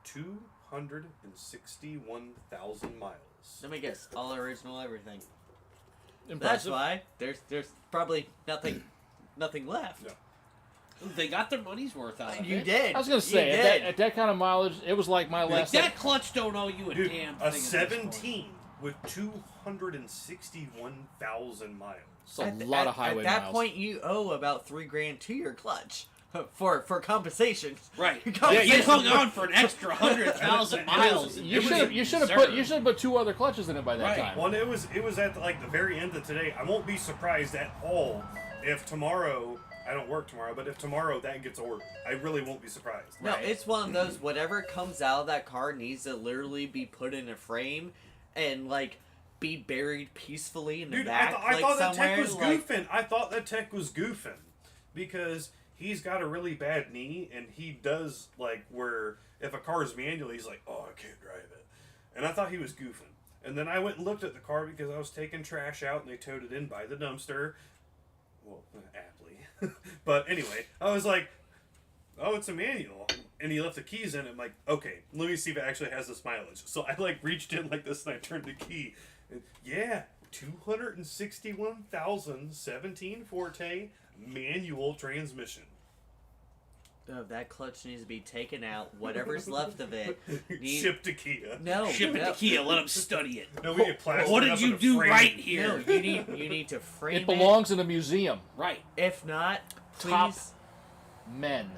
261,000 miles. Let me guess. All original everything. That's Impressive. why there's probably nothing left. No. They got their money's worth out of You it. did. I was gonna say You at did. that, kind of mileage, it was like my Like, last. that clutch don't owe you a Dude, damn thing. a at this point. 17 with 261,000 miles. It's a lot of highway At that miles. point, you owe about $3,000 to your clutch for compensation. Right. Compensation. You hung on for an extra 100,000 miles. you should have put 2 other clutches in it by that Right. time. Well, it was at like the very end of today. I won't be surprised at all if tomorrow, I don't work tomorrow, but if tomorrow that gets ordered, I really won't be surprised. No, it's one of those, whatever comes out of that car needs to literally be put in a frame and, like, be buried peacefully in the Dude, back, I thought that somewhere. tech was like, goofing. I thought that tech was goofing because he's got a really bad knee, and he does, like, where if a car is manual, he's like, oh, I can't drive it. And I thought he was goofing. And then I went and looked at the car because I was taking trash out, and they towed it in by the dumpster. Well, aptly. But anyway, I was like, oh, it's a manual. And he left the keys in. I'm like, okay, let me see if it actually has this mileage. So I, like, reached in like this, and I turned the key. And yeah, 261,017 Forte manual transmission. that clutch needs to be taken out. Whatever's left of it. Shipped to Kia. No. Ship it no. to Kia. Let them study it. No, we get plastic. What up did in you a do frame. right No, here? you need to frame It belongs in a museum. Right. If not, please. Top men.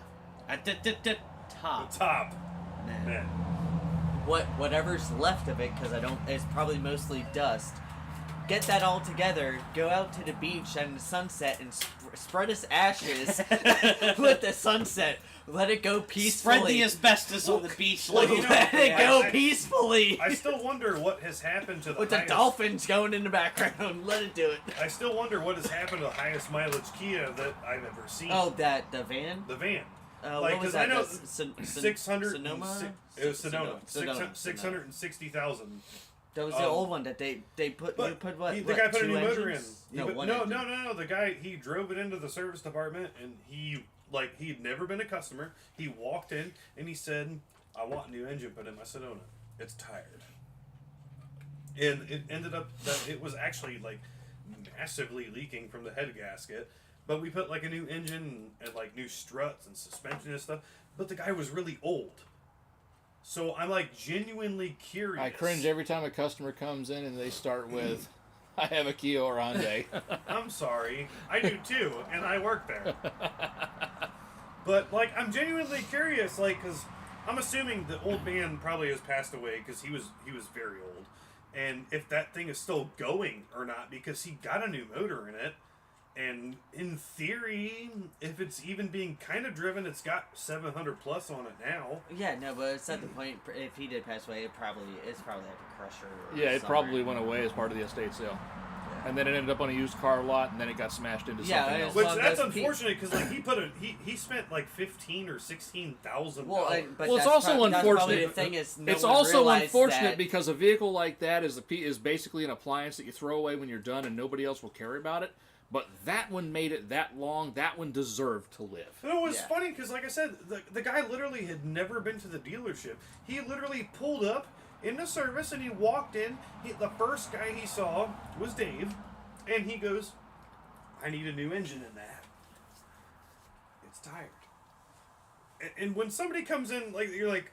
At the The top. top. Man. Man. Whatever's left of it, because it's probably mostly dust. get that all together, go out to the beach and the sunset, and spread his ashes with the sunset. Let it go peacefully. Spread the asbestos on the beach. Well, you know, Let it go I- peacefully. I still wonder what has happened to the With the highest, dolphins going in the background. Let it do it. I still wonder what has happened to the highest mileage Kia that I've ever seen. Oh, the van? The van. What was 'cause that? I know The 600. Sonoma? It was Sonoma. Sonoma. 660,000. That was the old one that they put. But You put what? the what, guy put a two new motor in. engines? He No, put- one no, engine. no. The guy, he drove it into the service department, and he'd never been a customer. He walked in and he said, "I want a new engine put in my Sedona. It's tired." And it ended up that it was actually like massively leaking from the head gasket. But we put like a new engine and like new struts and suspension and stuff. But the guy was really old. So I'm like genuinely curious. I cringe every time a customer comes in and they start with, "I have a Kia or Hyundai." I'm sorry. I do too, and I work there. But, like, I'm genuinely curious, like, because I'm assuming the old man probably has passed away because he was very old. And if that thing is still going or not, because he got a new motor in it. And in theory, if it's even being kind of driven, it's got 700 plus on it now. Yeah, no, but it's at the point. If he did pass away, it's probably like a crusher. Or Yeah, it something. probably went away as part of the estate sale. And then it ended up on a used car lot, and then it got smashed into Yeah, something it's else. Which one of that's those unfortunate because like he spent like $15,000 or $16,000. Well, but Well, it's that's also that's probably unfortunate. the thing is, no It's one also realized unfortunate that, because a vehicle like that is basically an appliance that you throw away when you're done, and nobody else will care about it. But that one made it that long. That one deserved to live. And it was Yeah. funny because, like I said, the guy literally had never been to the dealership. He literally pulled up in the service and he walked in. The first guy he saw was Dave, and he goes, "I need a new engine in that. It's tired." And when somebody comes in, like you're like,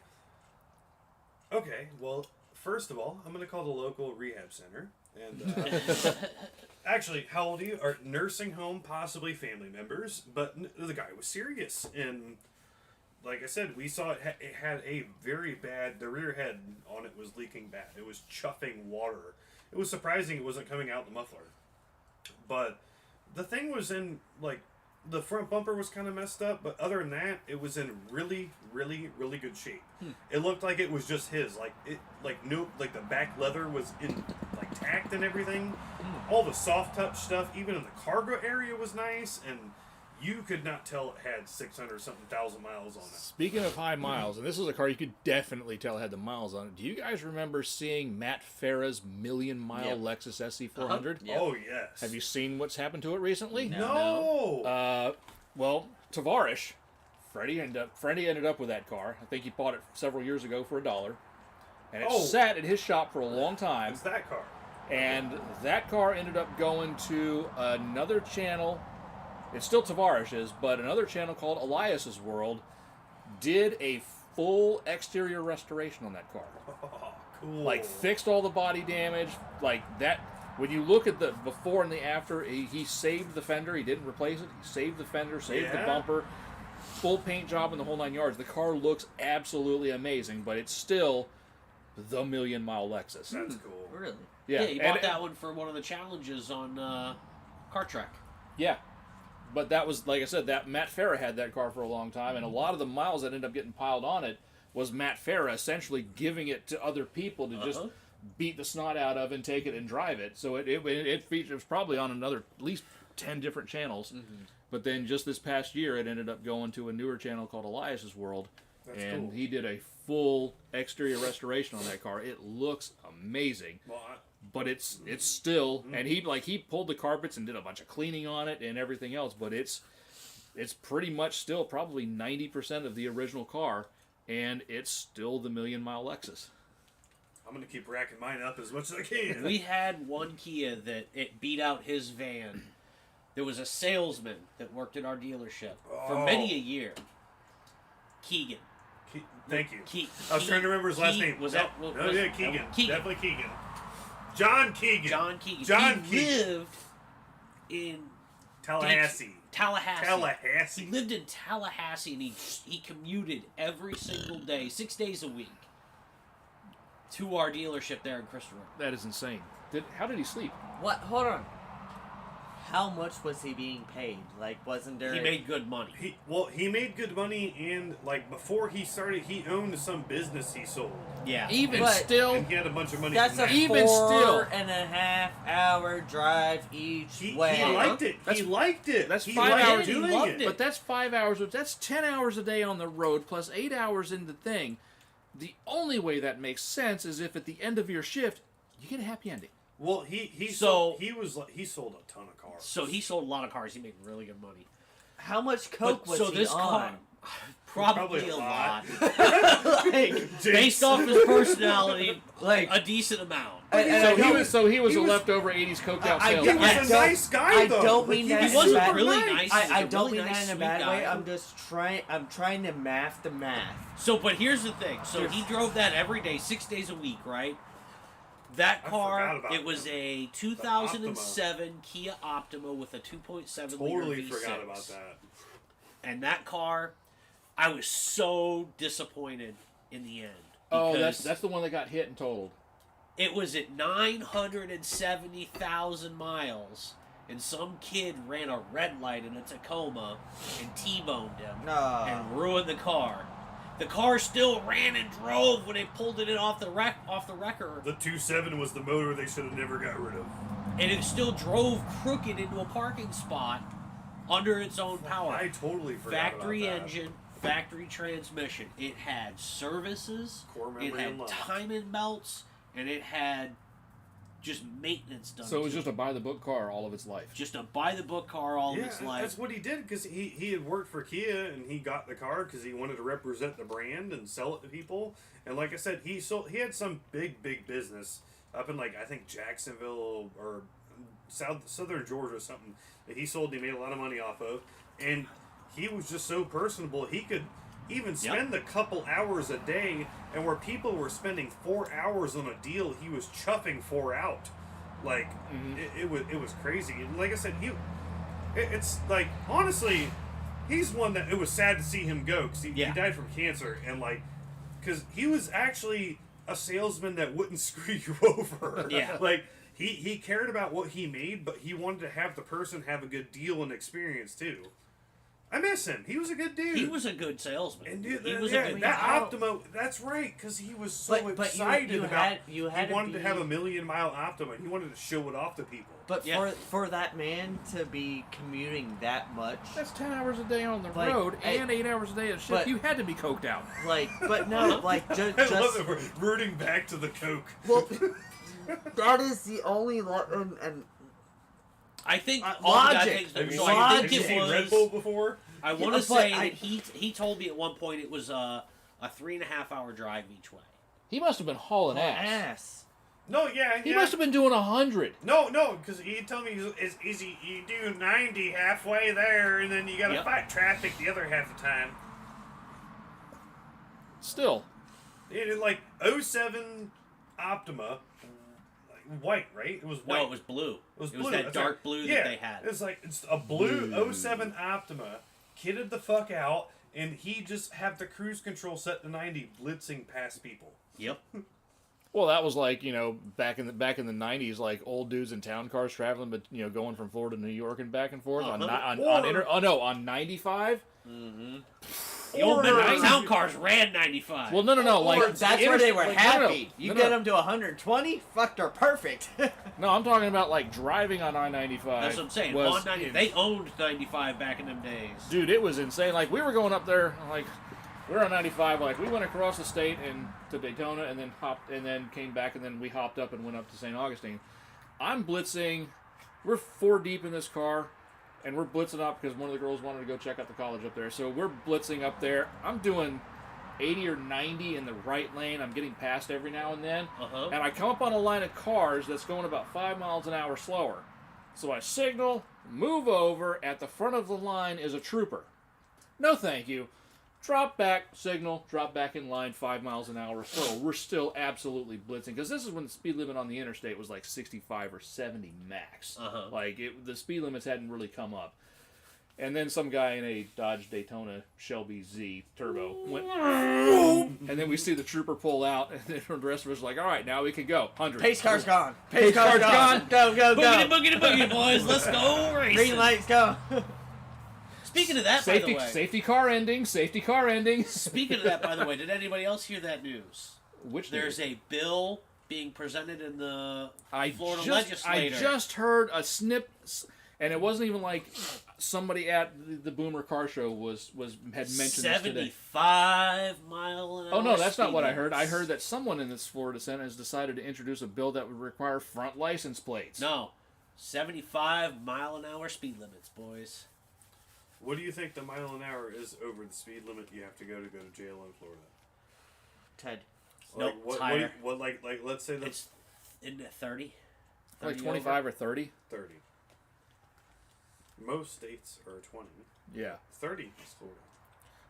"Okay, well, first of all, I'm going to call the local rehab center and." Actually, how old are you? Or nursing home, possibly family members, but the guy was serious. And like I said, we saw it had a very bad, the rear head on it was leaking bad. It was chuffing water. It was surprising it wasn't coming out the muffler. But the thing was in, like, the front bumper was kind of messed up, but other than that, it was in really, really, really good shape. It looked like it was just his. Like the back leather was in like tacked and everything. All the soft touch stuff, even in the cargo area, was nice, and you could not tell it had 600-something thousand miles on it. Speaking of high miles, and this is a car you could definitely tell had the miles on it. Do you guys remember seeing Matt Farah's million-mile Yep. Lexus SC400? Yep. Oh yes. Have you seen what's happened to it recently? No. Well, Tavarish, Freddie ended up with that car. I think he bought it several years ago for $1, and it Oh. sat at his shop for a long time. It's that car. And that car ended up going to another channel. It's still Tavarish's, but another channel called Elias's World did a full exterior restoration on that car. Oh, cool. Like, fixed all the body damage. Like, that. When you look at the before and the after, he saved the fender. He didn't replace it. He saved the fender, saved the Yeah. bumper. Full paint job in the whole 9 yards. The car looks absolutely amazing, but it's still the million-mile Lexus. That's cool. Really? Yeah, Yeah, he and bought that one for one of the challenges on Car Trek. Yeah. But that was, like I said, that Matt Farah had that car for a long time, and a lot of the miles that ended up getting piled on it was Matt Farah essentially giving it to other people to just beat the snot out of and take it and drive it. So it was probably on another at least 10 different channels. Mm-hmm. But then just this past year, it ended up going to a newer channel called Elias's World, and cool. he did a full exterior restoration on that car. It looks amazing. Well, But it's still, and he pulled the carpets and did a bunch of cleaning on it and everything else. But it's pretty much still probably 90% of the original car, and it's still the million-mile Lexus. I'm gonna keep racking mine up as much as I can. We had one Kia that it beat out his van. There was a salesman that worked at our dealership for many a year. Keegan. Thank you. I I was trying to remember his last name. Was No, that? What, no, was, yeah, Keegan. Keegan. Definitely Keegan. John Keegan. John Keegan. John he Keegan. lived in Tallahassee. He lived in Tallahassee, and he commuted every single day, 6 days a week. to our dealership there in Christopher. That is insane. How did he sleep? What? Hold on. How much was he being paid? Like, wasn't there? He made good money. He made good money, and like before he started, he owned some business he sold, Yeah. Even But- still, and he had a bunch of money. That's from a that. Even still. 4.5-hour drive each He way. liked it. That's- he liked it. that's he 5 liked hours. He doing loved it. but that's 5 hours. That's 10 hours a day on the road plus 8 hours in the thing. The only way that makes sense is if at the end of your shift you get a happy ending. Well, he So- sold a ton of cars. So he sold a lot of cars. He made really good money. How much coke was so he this on? car, probably Probably a a lot. lot. Like, Based off his personality, like a decent amount. and So I he don't- was a he was- leftover 80s coked out I- He salesman. was I a don't- nice guy, I though. don't Like, mean he that was in a super bad- really nice. nice. He's I a don't really mean nice, that in a sweet bad way. guy. I'm just trying. I'm trying to math the math. So, but here's the thing. So he drove that every day, 6 days a week, right? That I car, forgot about it was a 2007 Kia Optima with a 2.7 liter Totally V6. forgot about that. And that car, I was so disappointed in the end. Oh, because that's the one that got hit and totaled. It was at 970,000 miles, and some kid ran a red light in a Tacoma and T-boned him and ruined the car. The car still ran and drove when they pulled it in off the wrecker, The 2.7 was the motor they should have never got rid of. and it still drove crooked into a parking spot under its own power. I totally forgot Factory about that. engine, factory transmission. It had services, Core it memory had unlocked. timing belts, and it had just maintenance done. So it was to just a by the book car all of its life. just a by the book car all of its life. That's what he did because he had worked for Kia and he got the car because he wanted to represent the brand and sell it to people. And like I said, he had some big business up in like I think Jacksonville or southern Georgia or something that he sold. And he made a lot of money off of, and he was just so personable. He could even spend a couple hours a day, and where people were spending 4 hours on a deal, he was chuffing 4 out. Like it was crazy. And like I said, it's like honestly, he's one that it was sad to see him go because he died from cancer, and like because he was actually a salesman that wouldn't screw you over. Yeah. Like he cared about what he made, but he wanted to have the person have a good deal and experience too. I miss him. He was a good dude. He was a good salesman. And dude, he was that a good Optima, that's right, because he was so But you excited about. you had he wanted to to have a 1,000,000-mile Optima. He wanted to show it off to people. But Yeah. for that man to be commuting that much, That's 10 hours a day on the Like, road I- and 8 hours a day at shift. but- You had to be coked out. like, but no, like I love just that we're rooting back to the Coke. well, that is the only and I think Logic. all that things. Have you, So seen, I have think you it seen was. Red Bull before? I want Yeah, to but say I- that he told me at one point it was a 3.5-hour drive each way. He must have been hauling ass. ass. No, yeah. He must have been doing 100. No, because he told me it's easy. You do 90 halfway there, and then you got to Yep. fight traffic the other half the time. Still. It is like 07 Optima, like white, right? It was white. No, it was blue. It was It blue. was that That's dark right. blue Yeah, that they had. It's like it's a blue 07 Optima, kitted the fuck out, and he just have the cruise control set to 90, blitzing past people. Yep. Well, that was like, back in the 90s, like old dudes in town cars traveling, but going from Florida to New York and back and forth on Or- 95. The old Or- Midnight Town cars ran 95. Well, no, like Or that's where they were like, happy. No, You no, get no. them to 120, fuck, they're perfect. No, I'm talking about like driving on I-95. That's what I'm saying. was On 90, they owned 95 back in them days. Dude, it was insane. Like, we were going up there, like, we were on 95, like, we went across the state and to Daytona and then came back and then we hopped up and went up to St. Augustine. I'm blitzing. We're 4 deep in this car and we're blitzing up because one of the girls wanted to go check out the college up there. So we're blitzing up there. I'm doing 80 or 90 in the right lane. I'm getting past every now and then. Uh-huh. And I come up on a line of cars that's going about 5 miles an hour slower. So I signal, move over. At the front of the line is a trooper. No thank you. Drop back, signal, drop back in line 5 miles an hour slower. We're still absolutely blitzing. Because this is when the speed limit on the interstate was like 65 or 70 max. Uh-huh. Like, the speed limits hadn't really come up. And then some guy in a Dodge Daytona Shelby Z Turbo went, and then we see the trooper pull out, and then the rest of us are like, all right, now we can go. 100. Pace car's gone. Pace car's gone. Go, go, go. Boogity, boogity, boogity, boys. Let's go racing. Green lights, go. Speaking of that, Safety, by the way. safety car ending. Safety car ending. Speaking of that, by the way, did anybody else hear that news? Which There's news? a bill being presented in the I Florida just, legislature. I just heard a snip, and it wasn't even like somebody at the Boomer Car Show had mentioned this today. 75-mile-an-hour. Oh no, that's not speed what I heard. I limits. heard that someone in this Florida Senate has decided to introduce a bill that would require front license plates. No, 75-mile-an-hour speed limits, boys. What do you think the mile an hour is over the speed limit you have to go to jail in Florida? Ted. Nope, What, it's higher. what like let's say It's isn't it 30? Like 30 25 over? or 30. 30. Most states are 20. Yeah, 30 is Florida.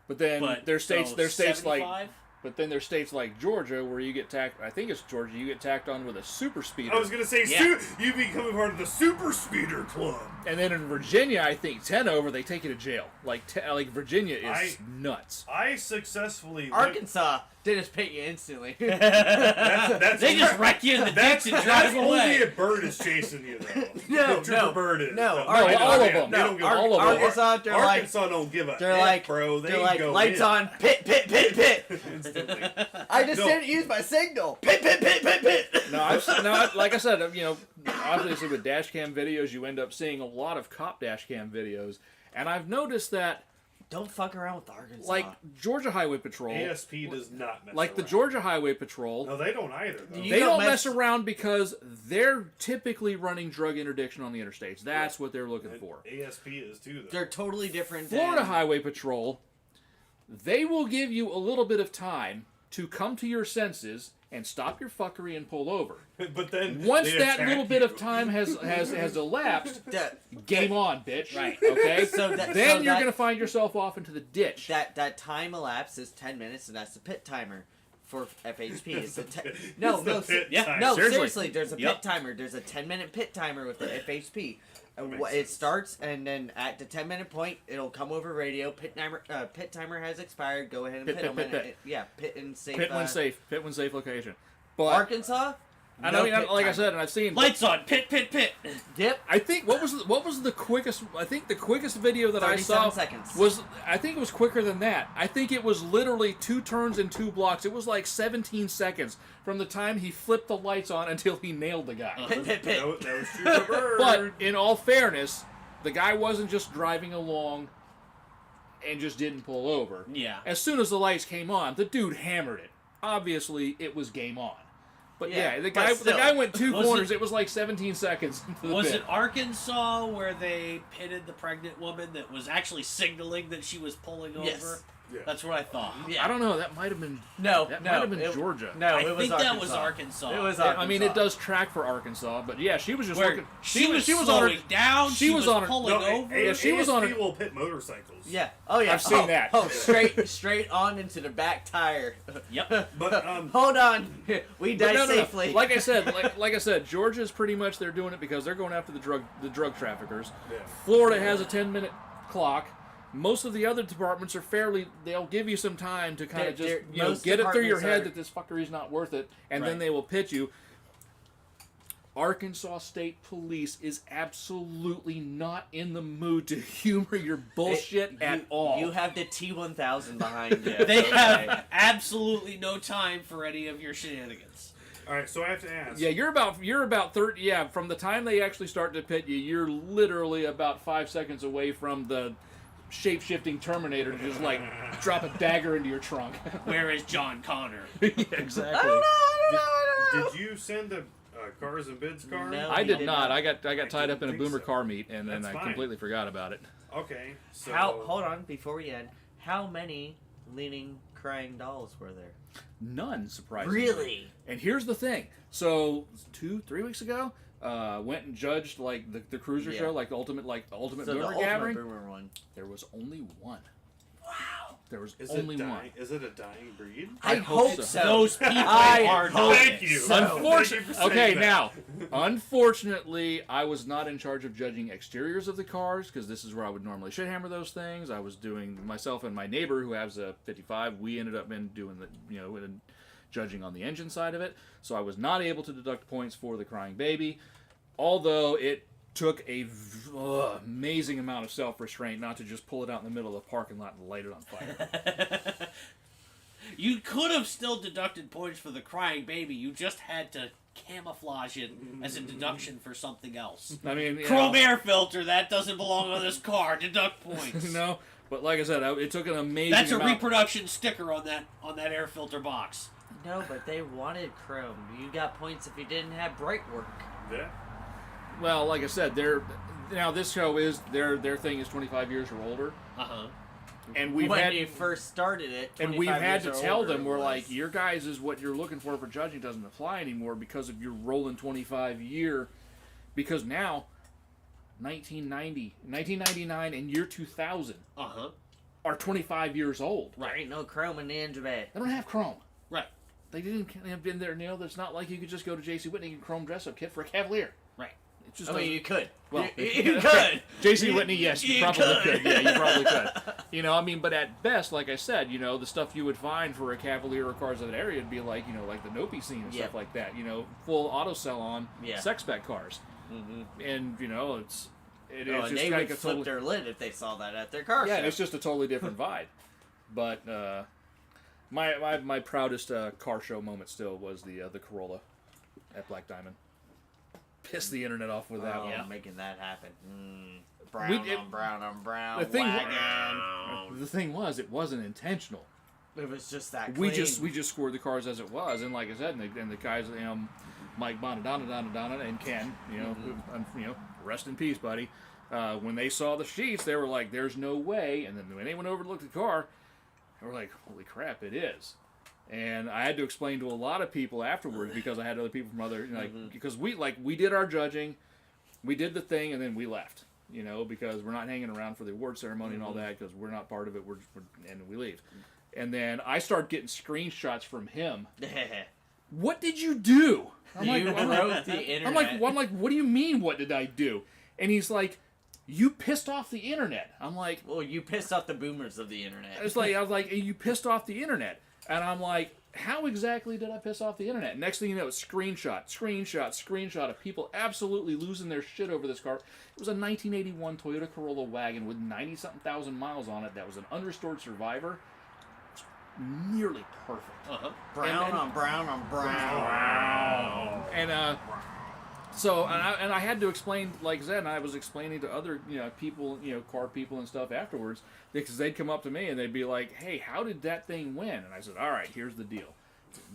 but then But, there's states so there's states like 75? but then there's states like Georgia where you get tacked. I think it's Georgia. You get tacked on with a super speeder. I was gonna say Yeah. you become part of the Super Speeder Club. And then in Virginia, I think 10 over, they take you to jail. Like Virginia is nuts. I successfully Arkansas, they just pit you instantly. That's They just wreck you in the that's, ditch and that's drive only away. if Bird is chasing you though. No, If Trooper no, Bird is. no, No, all they of don't. them. They don't give a- all of them. Arkansas, they're like, Arkansas don't give a they're F, like, bro. They they're like, go lights in on, pit, pit, pit, pit. instantly. I just No. didn't use my signal. Pit, pit, pit, pit, pit. Like I said, obviously with dash cam videos, you end up seeing a lot of cop dash cam videos. And I've noticed that, Don't fuck around with Arkansas. like, Georgia Highway Patrol, ASP does not mess like the around. Georgia Highway Patrol, No, they don't either. Though. You they don't don't mess mess- around because they're typically running drug interdiction on the interstates. That's what they're looking And for. ASP is too. Though. they're totally different. Florida than, Highway Patrol, they will give you a little bit of time to come to your senses and stop your fuckery and pull over. But then Once they that attack little bit you. of time has elapsed, That, game on, bitch. Right. Okay? So that- then so you're that- going to find yourself off into the ditch. that time elapsed is 10 minutes, and that's the pit timer for FHP. It's the no, It's the no, pit yeah, time. no, Seriously. seriously, there's a Yep. pit timer. There's a 10-minute pit timer with the FHP. That And makes it sense. starts, and then at the 10-minute point, it'll come over radio. Pit timer has expired. Go ahead and Pit, pit, pit, them. pit, And pit. yeah, pit and safe. Pit when safe. Pit when safe location. But Arkansas. and no I mean, pit like I timer. said, and I've seen. Lights on, pit, pit, pit. Yep. I think what was the quickest? I think the quickest video that I 37 saw seconds. was. I think it was quicker than that. I think it was literally 2 turns and 2 blocks. It was like 17 seconds from the time he flipped the lights on until he nailed the guy. Pit, pit, pit. That was Trooper Bird. But in all fairness, the guy wasn't just driving along and just didn't pull over. Yeah. As soon as the lights came on, the dude hammered it. Obviously, it was game on. But Yeah, yeah, the but guy still. went 2 Was corners. it- It was like 17 seconds. Into the Was pit. it Arkansas where they pitted the pregnant woman that was actually signaling that she was pulling over? Yes. Yeah. That's what I thought. Yeah. I don't know. That might have been. No, That no. might have been it- Georgia. No, I it was think Arkansas. that was Arkansas. It was Yeah, Arkansas. I mean, it does track for Arkansas, but yeah, she was just Where looking. she was on her. slowing down. she was on her- pulling No, over. Yeah, she was on ASP it. will pit motorcycles. Yeah. Oh yeah. I've seen Oh, that. Oh, straight on into the back tire. Yep. But Hold on. We But died no. safely. Like I said, like I said, Georgia's pretty much they're doing it because they're going after the drug traffickers. Yeah. Florida has a 10-minute clock. Most of the other departments are fairly. They'll give you some time to kind of just They're- most get it through your head departments that this fuckery's not worth it, and then Right. they will pitch you. Arkansas State Police is absolutely not in the mood to humor your bullshit at all. You have the T1000 behind you. They okay? have absolutely no time for any of your shenanigans. All right, so I have to ask. Yeah, you're about 30. Yeah, from the time they actually start to pit you, you're literally about 5 seconds away from the shape-shifting Terminator to just like drop a dagger into your trunk. Where is John Connor? Yeah, I exactly. don't know. I don't know. Did you send the Cars and Bids car? No. I He did did not. not. I got tied up in a think boomer so. car meet, and then That's I fine. completely forgot about it. Okay, so Hold on, before we end, how many leaning, crying dolls were there? None, surprisingly. Really? And here's the thing. So 2-3 weeks ago, went and judged like the cruiser Yeah. show, like the ultimate So the boomer ultimate gathering. boomer one. There was only one. Wow. There was is only it one. Is it a dying breed? I hope hope so. so. Those people I are hope not. Thank you. So- Thank you Unfortunately, for saying okay, that. now Unfortunately, I was not in charge of judging exteriors of the cars because this is where I would normally shit hammer those things. I was doing myself and my neighbor who has a 55. We ended up doing the judging on the engine side of it. So I was not able to deduct points for the crying baby, although it took a amazing amount of self-restraint not to just pull it out in the middle of the parking lot and light it on fire. You could have still deducted points for the crying baby. You just had to camouflage it as a deduction for something else. I mean, Chrome air filter, that doesn't belong on this car. Deduct points. No, but like I said, it took an amazing That's a amount. reproduction sticker on that air filter box. No, but they wanted chrome. You got points if you didn't have bright work. Yeah. Well, like I said, this show is their thing is 25 years or older. Uh-huh. And we've when had you first started it, and we've had to years or tell older them we're was. like, your guys is what you're looking for judging doesn't apply anymore because of your rolling 25 year. Because now 1999 and year 2000 are 25 years old. There ain't no chrome in the engine bay. They don't have chrome. Right. They didn't have been there, Neil. It's not like you could just go to J.C. Whitney and chrome dress up kit for a Cavalier. Right. It just I mean, doesn't- you could. Well, you could. J.C. Whitney, yes, you probably could. could. Yeah, you probably could. I mean, but at best, like I said, the stuff you would find for a Cavalier or cars of that area would be like, like the Nopi scene and stuff like that. Full auto cell on sex spec cars. Mm-hmm. And it's And just they like would a flip totally, their lid if they saw that at their car show. it's just a totally different vibe. But my proudest car show moment still was the Corolla at Black Diamond. Pissed the internet off with that one. Making that happen. Brown on brown on brown. The thing, wagon. the thing was, it wasn't intentional. It was just that We clean. just scored the cars as it was, and like I said, and the guys, Mike Bonadonna and Ken, rest in peace, buddy. When they saw the sheets, they were like, "There's no way." And then when they went over to look at the car, they were like, "Holy crap, it is!" And I had to explain to a lot of people afterwards because I had other people from other because we did our judging, we did the thing, and then we left. Because we're not hanging around for the award ceremony and all that because we're not part of it. And we leave. And then I start getting screenshots from him. What did you do? You wrote the internet. I'm like, what do you mean? What did I do? And he's like, you pissed off the internet. I'm like, well, you pissed off the boomers of the internet. I was like, you pissed off the internet. And I'm like, how exactly did I piss off the internet? Next thing you know, it's screenshot of people absolutely losing their shit over this car. It was a 1981 Toyota Corolla wagon with 90-something thousand miles on it that was an unrestored Survivor. It was nearly perfect. Brown on brown on brown. And so I had to explain, like I said, and I was explaining to other people, car people and stuff afterwards, because they'd come up to me and they'd be like, "Hey, how did that thing win?" And I said, "All right, here's the deal.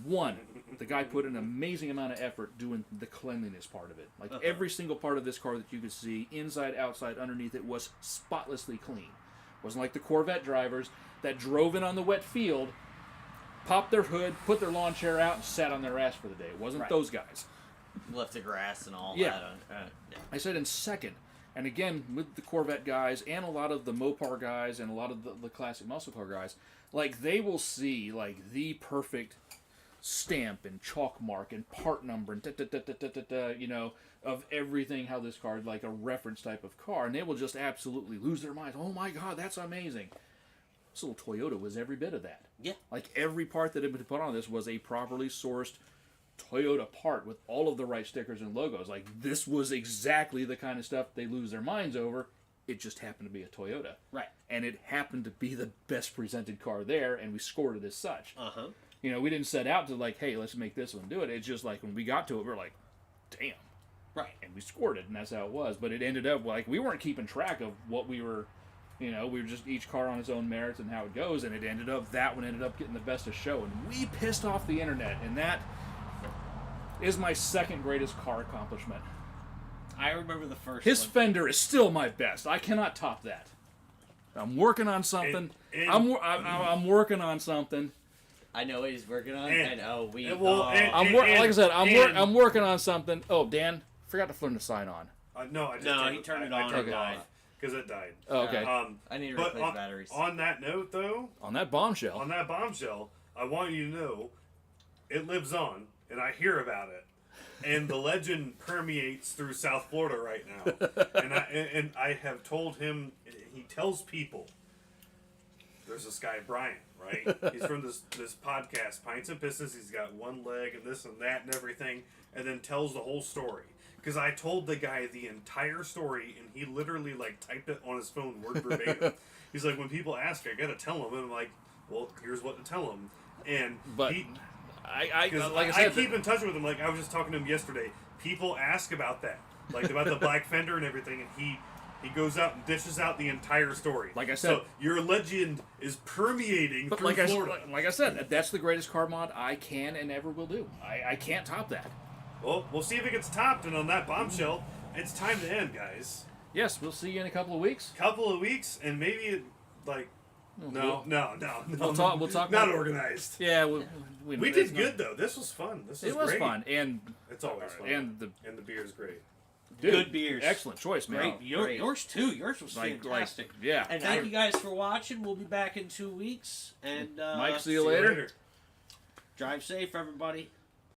One, the guy put an amazing amount of effort doing the cleanliness part of it. Like every single part of this car that you could see, inside, outside, underneath it, was spotlessly clean. It wasn't like the Corvette drivers that drove in on the wet field, popped their hood, put their lawn chair out, and sat on their ass for the day. It wasn't those guys." Left the grass and all Yeah. that. I said in second, and again with the Corvette guys and a lot of the Mopar guys and a lot of the classic muscle car guys, like they will see like the perfect stamp and chalk mark and part number and of everything, how this car, like a reference type of car, and they will just absolutely lose their minds. Oh my God, that's amazing. This little Toyota was every bit of that. Yeah. Like every part that had been put on this was a properly sourced Toyota part with all of the right stickers and logos. Like this was exactly the kind of stuff they lose their minds over. It just happened to be a Toyota. Right. And it happened to be the best presented car there, and we scored it as such. Uh-huh. We didn't set out to like, hey, let's make this one do it. It's just like when we got to it, we were like, damn. Right. And we scored it, and that's how it was. But it ended up like we weren't keeping track of what we were, we were just each car on its own merits and how it goes, and that one ended up getting the best of show, and we pissed off the internet, and that is my second greatest car accomplishment. I remember the first His one. fender is still my best. I cannot top that. I'm working on something. I'm working on something. I know what he's working on. And- I'm working on something. Oh, Dan, forgot to turn the sign on. No, I just No, he turned it on turned and it died. off because it died. Oh, okay. I need to But replace batteries. on that note, though, On that bombshell. I want you to know, it lives on, and I hear about it. And the legend permeates through South Florida right now. And I have told him, he tells people, there's this guy, Brian, right? He's from this podcast, Pints and Pistons. He's got one leg and this and that and everything, and then tells the whole story. Because I told the guy the entire story, and he literally, like, typed it on his phone word verbatim. He's like, when people ask, I gotta tell them. And I'm like, well, here's what to tell them. And But he... I keep in touch with him. Like, I was just talking to him yesterday. People ask about that. Like, about the black fender and everything, and he goes out and dishes out the entire story. Like I said, so your legend is permeating through Florida. Like I said, that's the greatest car mod I can and ever will do. I can't top that. Well, we'll see if it gets topped, and on that bombshell, it's time to end, guys. Yes, we'll see you in a couple of weeks. Couple of weeks, and maybe, like... No. We'll talk. Not organized. Yeah, we did good though. This was fun. It was great. fun, and it's always fun. And the beer is great. Dude, good beers. Excellent choice, man. Great. Yours too. Yours was fantastic. Yeah. And thank you guys for watching. We'll be back in 2 weeks. And Mike, see you later. Drive safe, everybody.